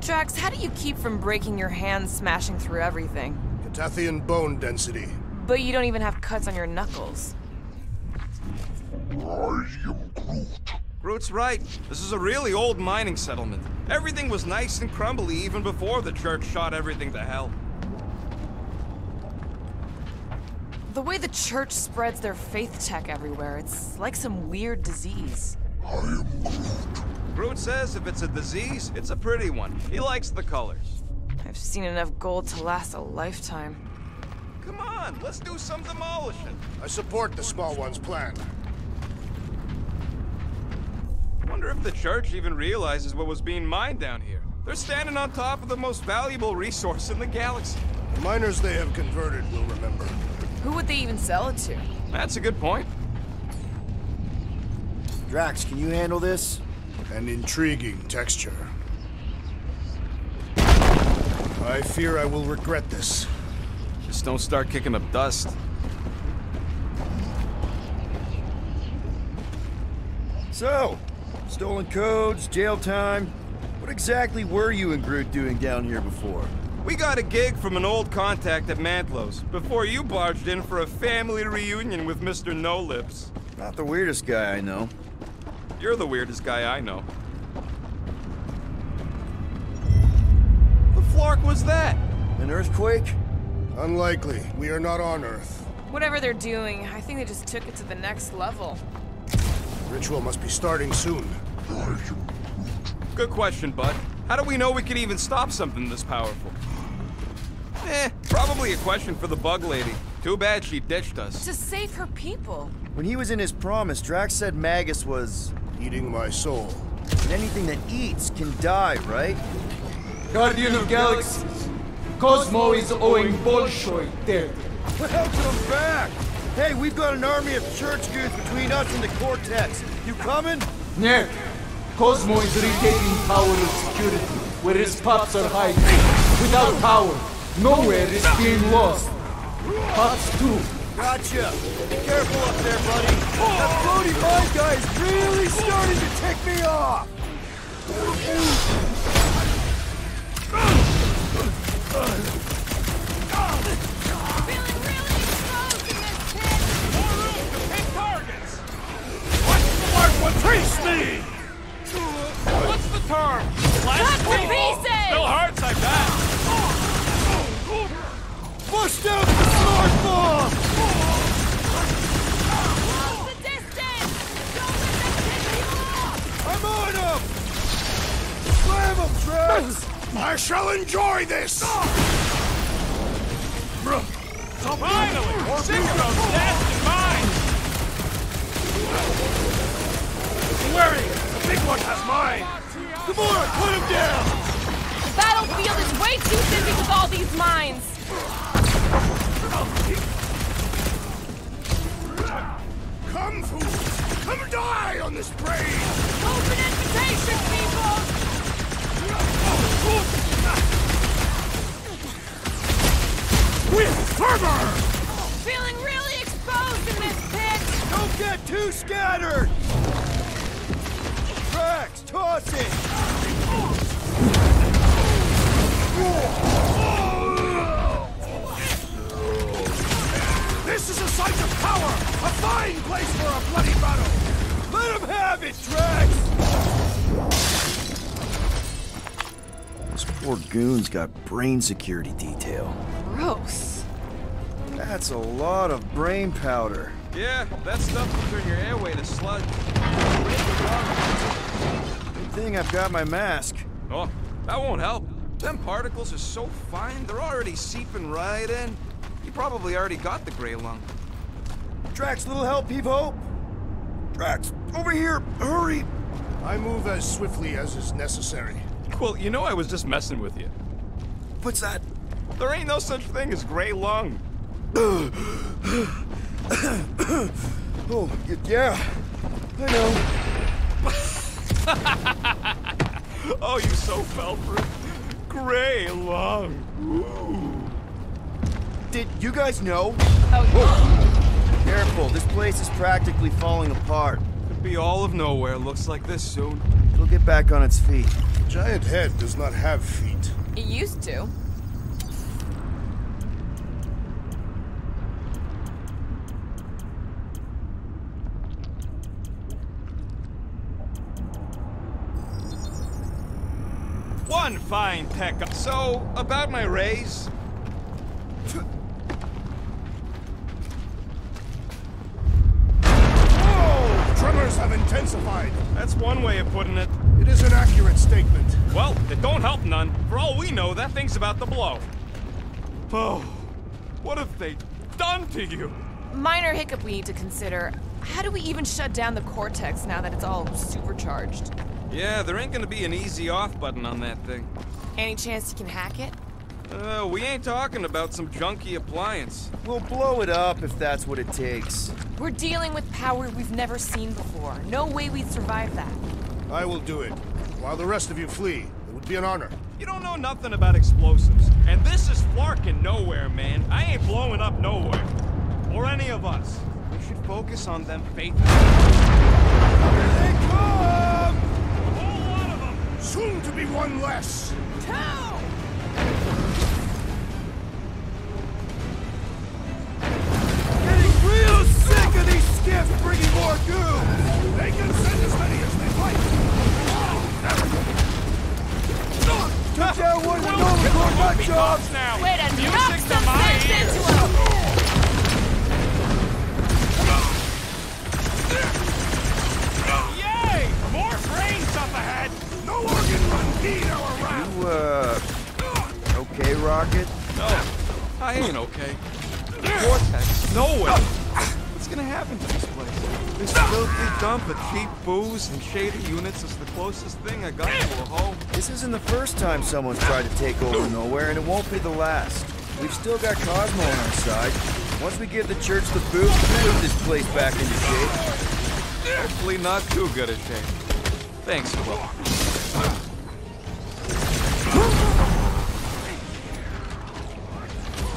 Drax, how do you keep from breaking your hands smashing through everything? Catathian bone density. But you don't even have cuts on your knuckles. I am Groot. Groot's right. This is a really old mining settlement. Everything was nice and crumbly even before the church shot everything to hell. The way the church spreads their faith tech everywhere, it's like some weird disease. I am Groot. Groot says if it's a disease, it's a pretty one. He likes the colors. I've seen enough gold to last a lifetime. Come on, let's do some demolishing. I support the small one's plan. Wonder if the church even realizes what was being mined down here. They're standing on top of the most valuable resource in the galaxy. The miners they have converted will remember. Who would they even sell it to? That's a good point. Drax, can you handle this? An intriguing texture. I fear I will regret this. Just don't start kicking up dust. So, stolen codes, jail time. What exactly were you and Groot doing down here before? We got a gig from an old contact at Mantlo's before you barged in for a family reunion with Mr. No-Lips. Not the weirdest guy I know. You're the weirdest guy I know. The flark was that? An earthquake? Unlikely. We are not on Earth. Whatever they're doing, I think they just took it to the next level. Ritual must be starting soon. Good question, bud. How do we know we can even stop something this powerful? Probably a question for the bug lady. Too bad she ditched us. To save her people. When he was in his promise, Drax said Magus was... eating my soul. And anything that eats can die, right? Guardian of Galaxies, Cosmo is owing Bolshoi dead. Welcome back! Hey, we've got an army of church goods between us and the Cortex. You coming? Нет, Cosmo is retaking power and security, where his pups are hiding. Without power, nowhere is being lost. Pups too. Gotcha! Be careful up there, buddy! That floaty mind guy is really starting to tick me off! Feeling really exposed in this pit! More room to pick targets! What's the word for trace me? What's the term? Cut to pieces! Still hurts, I bet. Bust out the smart bomb! Close the distance! Don't let them pick you off! I'm on him! Slam him, Drax! I shall enjoy this! Finally! Sick of those nasty mines! Wary! The big one has mine! Gamora, put him down! The battlefield is way too busy with all these mines. Come, fools! Come die on this brave! Open invitation, people! With fervor! Feeling really exposed in this pit! Don't get too scattered! Drax, toss it! This is a site of power! A fine place for a bloody battle! Let him have it, Drax! This poor goon's got brain security detail. Gross. That's a lot of brain powder. Yeah, that stuff will turn your airway to sludge. Good thing I've got my mask. Oh, that won't help. Them particles are so fine, they're already seeping right in. You probably already got the gray lung. Drax, little help, Peep-Ho? Drax, over here, hurry! I move as swiftly as is necessary. Well, you know I was just messing with you. What's that? There ain't no such thing as gray lung. Oh, yeah. I know. Oh, you so fell for it. Gray lung. Ooh. Did you guys know? Oh, whoa. Careful, this place is practically falling apart. Could be all of nowhere, looks like this soon. It'll get back on its feet. Giant head does not have feet. It used to. One fine tech. So, about my raise. Tremors have intensified. That's one way of putting it. It is an accurate statement. Well, it don't help none. For all we know, that thing's about to blow. Oh, what have they done to you? Minor hiccup we need to consider. How do we even shut down the cortex now that it's all supercharged? Yeah, there ain't gonna be an easy off button on that thing. Any chance you can hack it? We ain't talking about some junky appliance. We'll blow it up if that's what it takes. We're dealing with power we've never seen before. No way we'd survive that. I will do it. While the rest of you flee, it would be an honor. You don't know nothing about explosives. And this is flarking nowhere, man. I ain't blowing up nowhere. Or any of us. We should focus on them faithfully. Here they come! A whole lot of them! Soon to be one less! Two! Getting real sick of these skiffs bringing more goo! They can send as many as they like! Took down one of the Nova nut jobs! Now. Way to knock Music to some my sense ears. into him! Yay! More brains up ahead! No organ run need our round! You, okay, Rocket? No, I ain't okay. Vortex, nowhere. What's gonna happen to this place? This filthy dump of cheap booze and shady units is the closest thing I got to a home. This isn't the first time someone's tried to take over Nowhere, and it won't be the last. We've still got Cosmo on our side. Once we give the church the boot, we'll put this place back into shape. Hopefully not too good a shape. Thanks, Quill.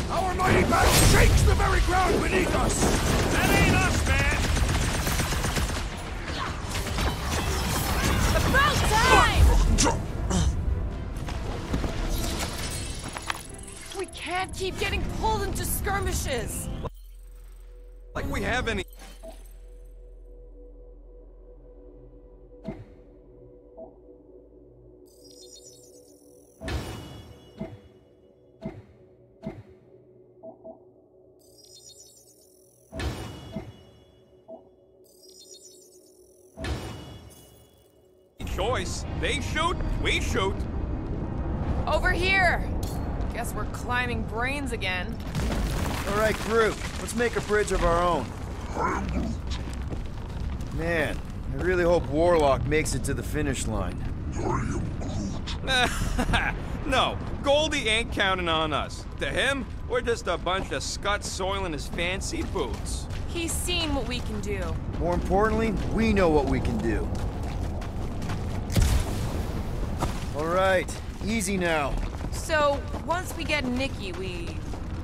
Our mighty battle shakes the very ground beneath us! That ain't us, man! About time! We can't keep getting pulled into skirmishes! Like we have any... choice. They shoot, we shoot. Over here! Guess we're climbing brains again. All right, Groot, let's make a bridge of our own. Man, I really hope Warlock makes it to the finish line. No, Goldie ain't counting on us. To him, we're just a bunch of scuts soiling his fancy boots. He's seen what we can do. More importantly, we know what we can do. All right, easy now. So, once we get Nikki, we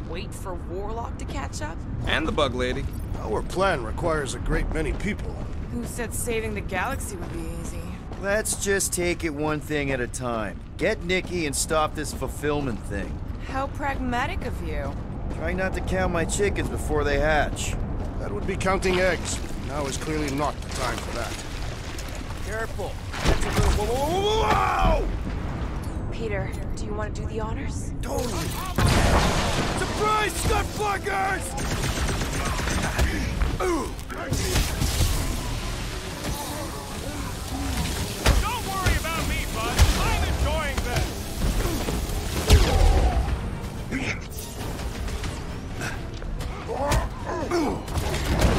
wait for Warlock to catch up? And the bug lady. Our plan requires a great many people. Who said saving the galaxy would be easy? Let's just take it one thing at a time. Get Nikki and stop this fulfillment thing. How pragmatic of you. Try not to count my chickens before they hatch. That would be counting eggs. Now is clearly not the time for that. Careful. That's a little... Whoa! Peter, do you want to do the honors? Totally. Surprise, Scutfuckers! Don't worry about me, bud. I'm enjoying this.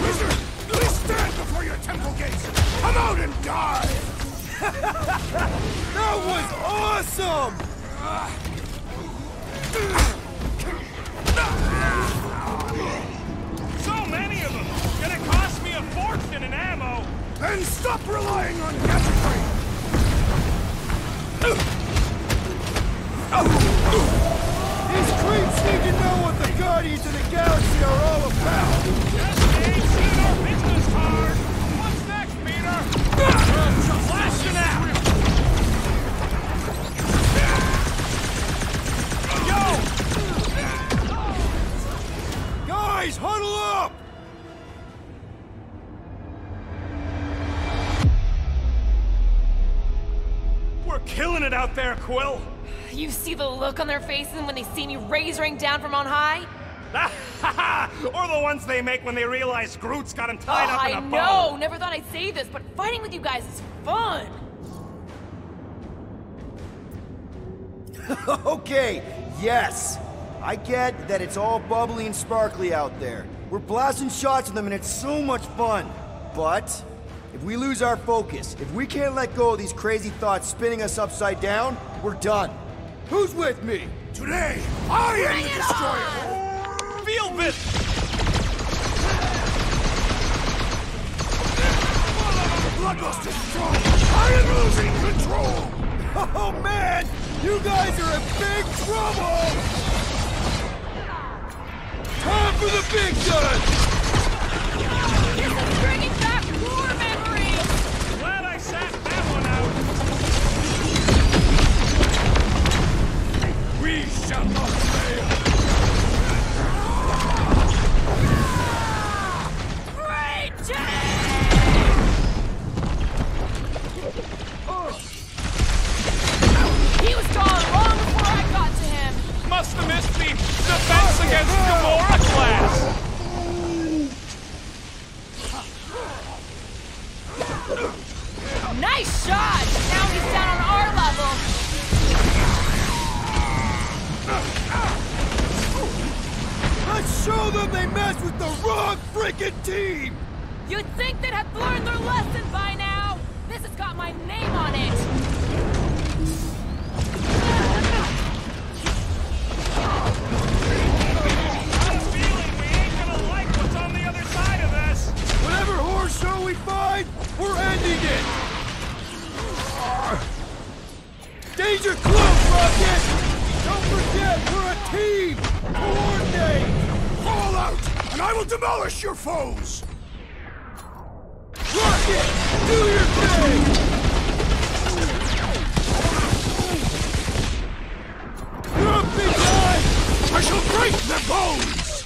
Wizard, please stand before your temple gates! Come out and die! That was awesome! And stop relying on gadgetry! These creeps need to know what the Guardians of the Galaxy are all about! Just ain't seen our business card! What's next, Peter? Blasting out! Yo! Guys, huddle up! We're killing it out there, Quill! You see the look on their faces when they see me razoring down from on high? Or the ones they make when they realize Groot's got him tied up in a bow! I know! Never thought I'd say this, but fighting with you guys is fun! Okay, yes. I get that it's all bubbly and sparkly out there. We're blasting shots at them and it's so much fun. But if we lose our focus, if we can't let go of these crazy thoughts spinning us upside down, we're done. Who's with me? Today, I am the Destroyer! Feel this! Bloodlust is strong! I am losing control! Oh man! You guys are in big trouble! Time for the big gun! This is bringing back war memories! Glad I sat that one out! We shall not fail! He was gone long before I got to him! Must have missed the defense against Gamora class! Nice shot! Now he's down on our level! Let's show them they messed with the wrong freaking team! You'd think they'd have learned their lesson by now! This has got my name on it! Whatever horse show we find, we're ending it! Danger close, Rocket! Don't forget, we're a team! Coordinate! Fall out, and I will demolish your foes! Rocket! Do your thing! You're up, big guy! I shall break their bones!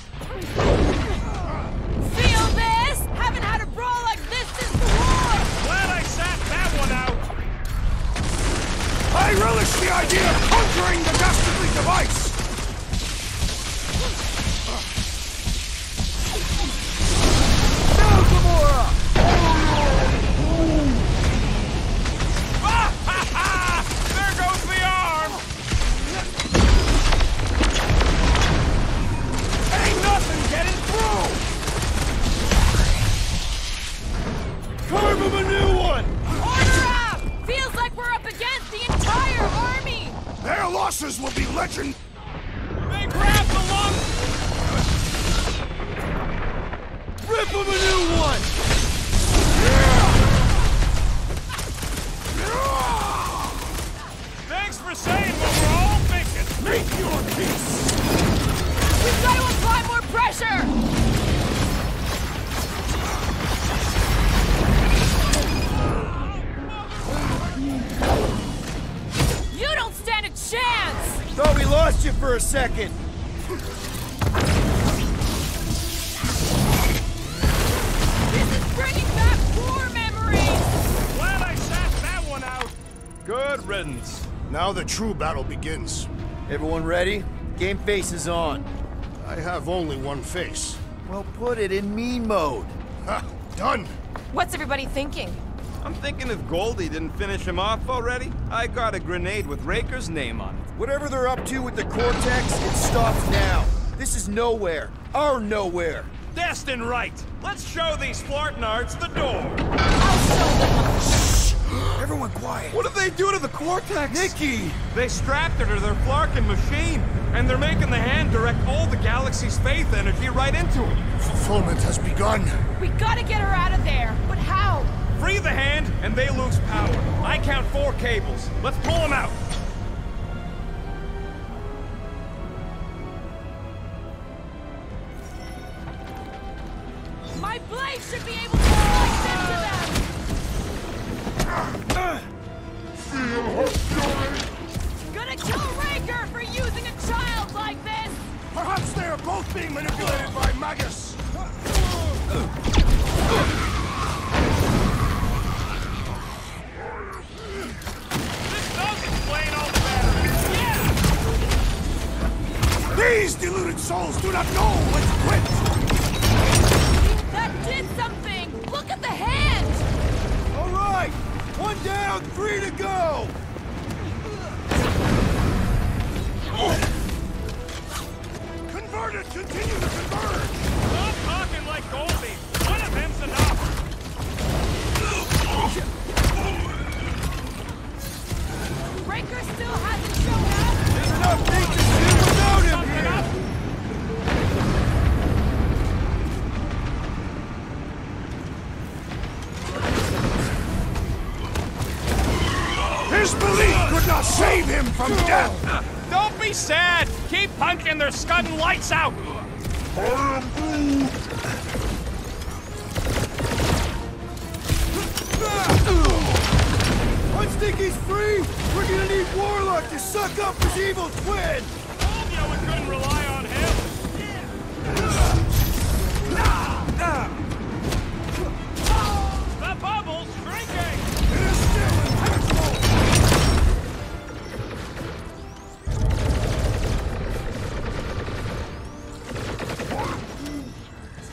Feel this? Haven't had a brawl like this since the war! Glad I sat that one out! I relish the idea of conquering the dastardly device! Now, Gamora! There goes the arm! Ain't nothing getting through! Carve him a new one! Order up! Feels like we're up against the entire army! Their losses will be legend! They grabbed the lung! Rip him a new one! Thanks for saying what we're all thinking! Make your peace! We've got to apply more pressure! You don't stand a chance! Thought we lost you for a second. This is bringing back war memories! Glad I sat that one out! Good riddance. Now the true battle begins. Everyone ready? Game face is on. I have only one face. Well, put it in mean mode. Ha! Done! What's everybody thinking? I'm thinking if Goldie didn't finish him off already, I got a grenade with Raker's name on it. Whatever they're up to with the Cortex, it stops now. This is nowhere. Our nowhere. Destined right. Let's show these Flartnards the door. Everyone quiet! What did they do to the Cortex? Nikki! They strapped her to their Flarkin machine, and they're making the hand direct all the galaxy's faith energy right into it. Fulfillment has begun. We gotta get her out of there, but how? free the hand, and they lose power. I count 4 cables. Let's pull them out. My blade should be able to slice into them! Gonna kill Raker for using a child like this! Perhaps they are both being manipulated by Magus! This does explain all the batteries! Yeah! These deluded souls do not know when to quit! That did something! Look at the hand! All right! 1 down, 3 to go! Converted! Continue to converge! Stop talking like Goldie! One of them's enough! Raker still hasn't shown up! There's enough things to do without him here! His belief could not save him from death! Don't be sad! Keep punching their scudding lights out! Once Stinky's free, we're gonna need Warlock to suck up his evil twin! Told you we couldn't rely on him! The bubble's shrinking! It is still impenetrable!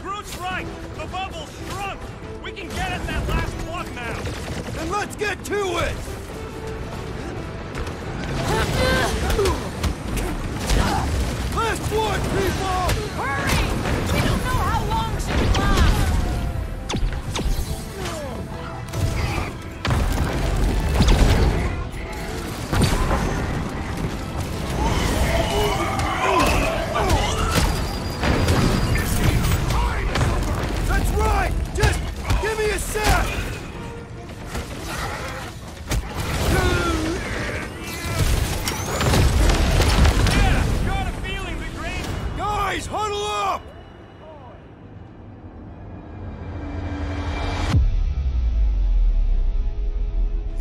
Groot's right! The bubble's shrunk! We can get at that last plug now! Then let's get to it! Last one, people! Hurry! We don't know how long she can last! That's right! Just give me a sec! Yeah! Got a feeling the green... Guys, huddle up!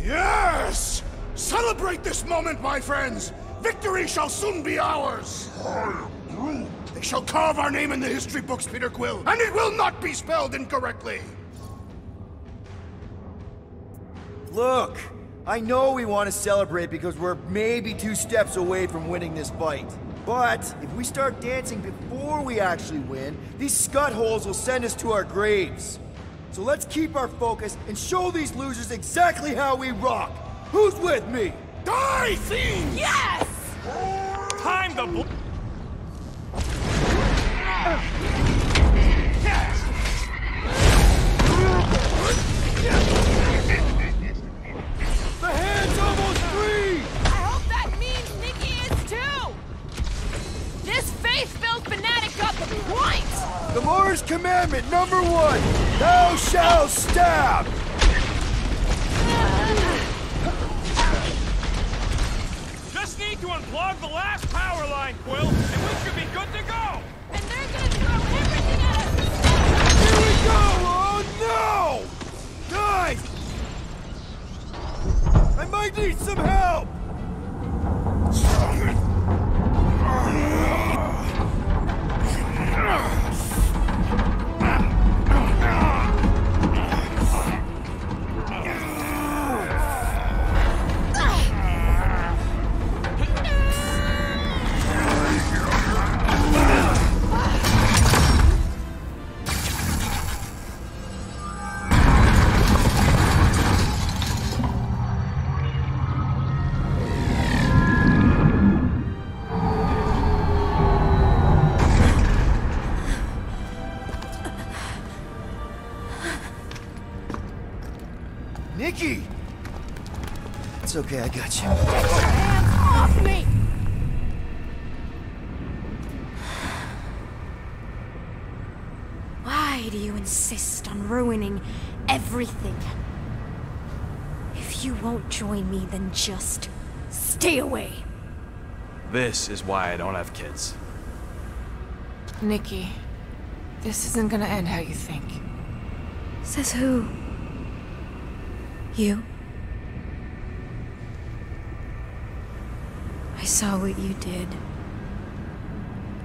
Yes! Celebrate this moment, my friends! Victory shall soon be ours! They shall carve our name in the history books, Peter Quill, and it will not be spelled incorrectly! Look, I know we want to celebrate because we're maybe 2 steps away from winning this fight. But if we start dancing before we actually win, these scut holes will send us to our graves. So let's keep our focus and show these losers exactly how we rock. Who's with me? Die, fiends! Yes! Time to The hand's almost free! I hope that means Nikki is too! This faith-filled fanatic got the point! Gamora's commandment #1, thou shalt stab! Just need to unplug the last power line, Quill, and we should be good to go! And they're gonna throw everything at us! Here we go! Oh no! Guys! I might need some help! Nikki! It's okay, I got you. Hands off me! Why do you insist on ruining everything? If you won't join me, then just stay away. This is why I don't have kids. Nikki, this isn't gonna end how you think. Says who? You? I saw what you did.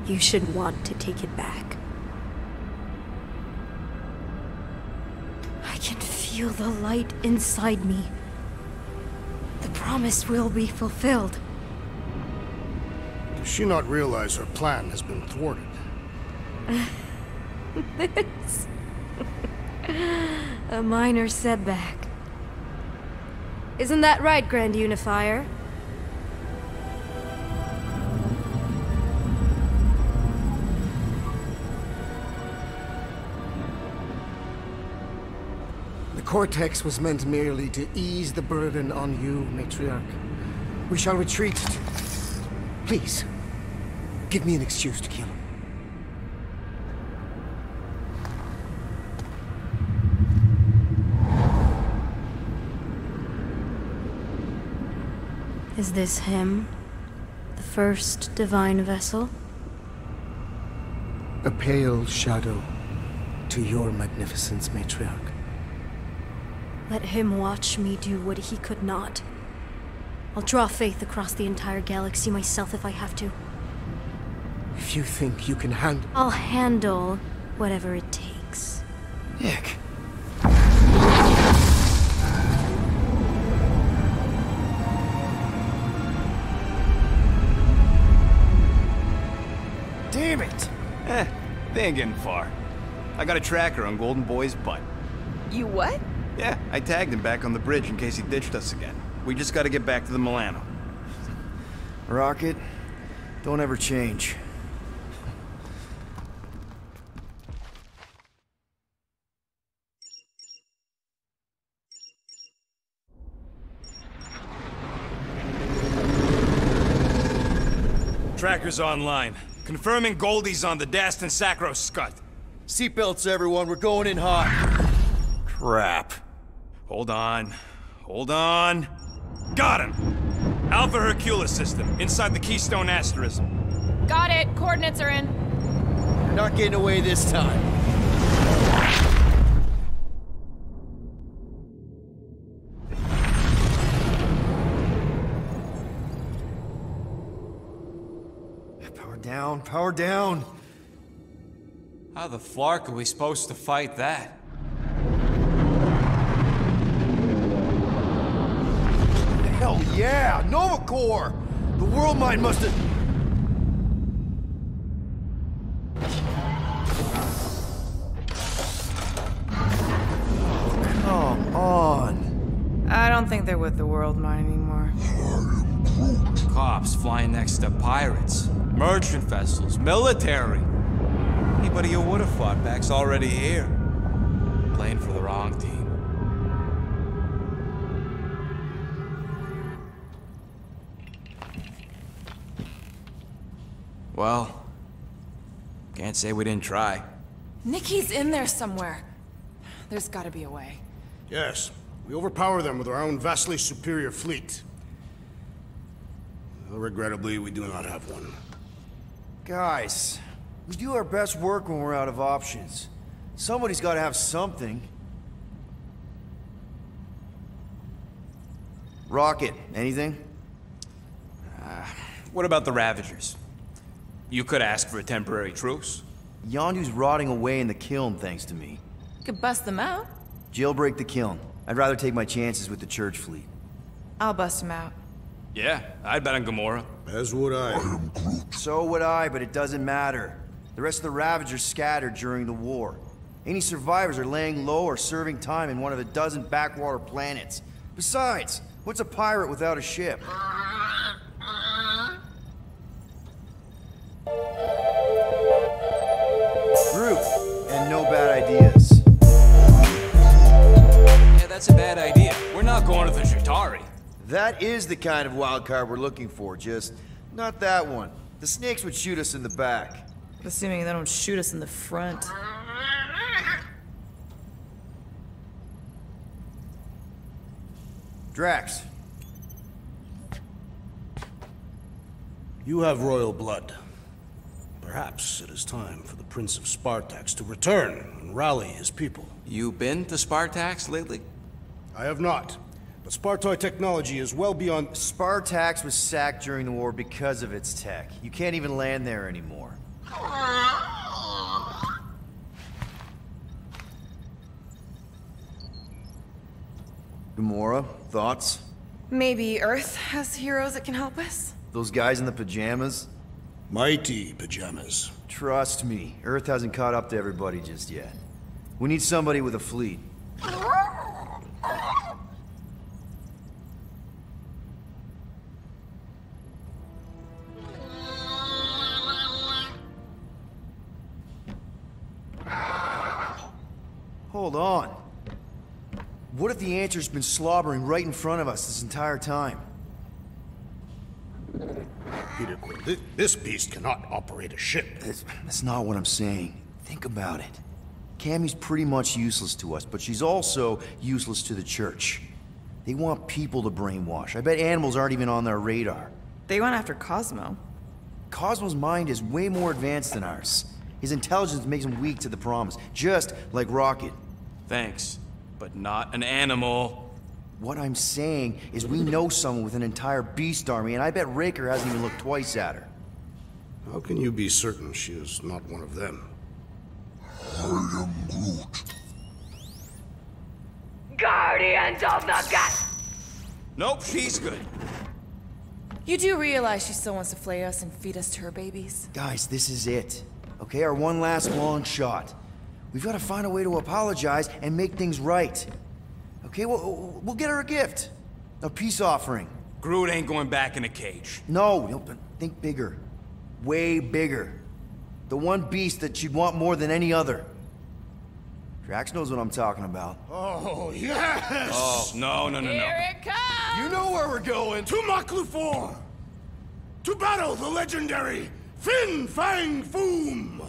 You should want to take it back. I can feel the light inside me. The promise will be fulfilled. Does she not realize her plan has been thwarted? This... a minor setback. Isn't that right, Grand Unifier? The Cortex was meant merely to ease the burden on you, Matriarch. We shall retreat. Please, give me an excuse to kill him. Is this him? The first divine vessel? A pale shadow to your magnificence, Matriarch. Let him watch me do what he could not. I'll draw faith across the entire galaxy myself if I have to. If you think you can handle... I'll handle whatever it takes. Nick. Damn it! They ain't getting far. I got a tracker on Golden Boy's butt. You what? Yeah, I tagged him back on the bridge in case he ditched us again. We just gotta get back to the Milano. Rocket, don't ever change. Tracker's online. Confirming Goldie's on the Dastan Sacro Scut. Seatbelts, everyone. We're going in hot. Crap. Hold on. Hold on. Got him! Alpha Hercules system, inside the Keystone Asterism. Got it. Coordinates are in. You're not getting away this time. Power down, power down. How the flark are we supposed to fight that? Hell yeah! Nova Corps! The world mind must have... Come on. I don't think they're with the world mine anymore. Cops flying next to pirates, merchant vessels, military. Anybody who would have fought back's already here. Playing for the wrong team. Well, can't say we didn't try. Nikki's in there somewhere. There's gotta be a way. Yes, we overpower them with our own vastly superior fleet. Though regrettably, we do not have one. Guys, we do our best work when we're out of options. Somebody's got to have something. Rocket, anything? What about the Ravagers? You could ask for a temporary truce. Yondu's rotting away in the kiln, thanks to me. You could bust them out. Jailbreak the kiln. I'd rather take my chances with the church fleet. I'll bust them out. Yeah, I'd bet on Gamora. As would I. So would I, but it doesn't matter. The rest of the Ravagers scattered during the war. Any survivors are laying low or serving time in one of a dozen backwater planets. Besides, what's a pirate without a ship? Groot, and no bad ideas. Yeah, that's a bad idea. We're not going to the Chitauri. That is the kind of wild card we're looking for, just not that one. The snakes would shoot us in the back. Assuming they don't shoot us in the front. Drax. You have royal blood. Perhaps it is time for the Prince of Spartax to return and rally his people. You been to Spartax lately? I have not. But Spartoid technology is well beyond... Spartax was sacked during the war because of its tech. You can't even land there anymore. Gamora, thoughts? Maybe Earth has heroes that can help us? Those guys in the pajamas? Mighty pajamas. Trust me, Earth hasn't caught up to everybody just yet. We need somebody with a fleet. Hold on. What if the answer's been slobbering right in front of us this entire time? Peter Quill, this beast cannot operate a ship. That's not what I'm saying. Think about it. Cammy's pretty much useless to us, but she's also useless to the Church. They want people to brainwash. I bet animals aren't even on their radar. They went after Cosmo. Cosmo's mind is way more advanced than ours. His intelligence makes him weak to the promise, just like Rocket. Thanks, but not an animal. What I'm saying is we know someone with an entire beast army, and I bet Raker hasn't even looked twice at her. How can you be certain she is not one of them? I am Groot. Guardians of the Gut! Nope, she's good. You do realize she still wants to flay us and feed us to her babies? Guys, this is it. Okay, our one last long shot. We've got to find a way to apologize and make things right. Okay, we'll get her a gift. A peace offering. Groot ain't going back in a cage. No, but think bigger. Way bigger. The one beast that she'd want more than any other. Drax knows what I'm talking about. Oh, yes! Oh, no. Here it comes! You know where we're going! To Maklufor! To battle the legendary Fin Fang Foom!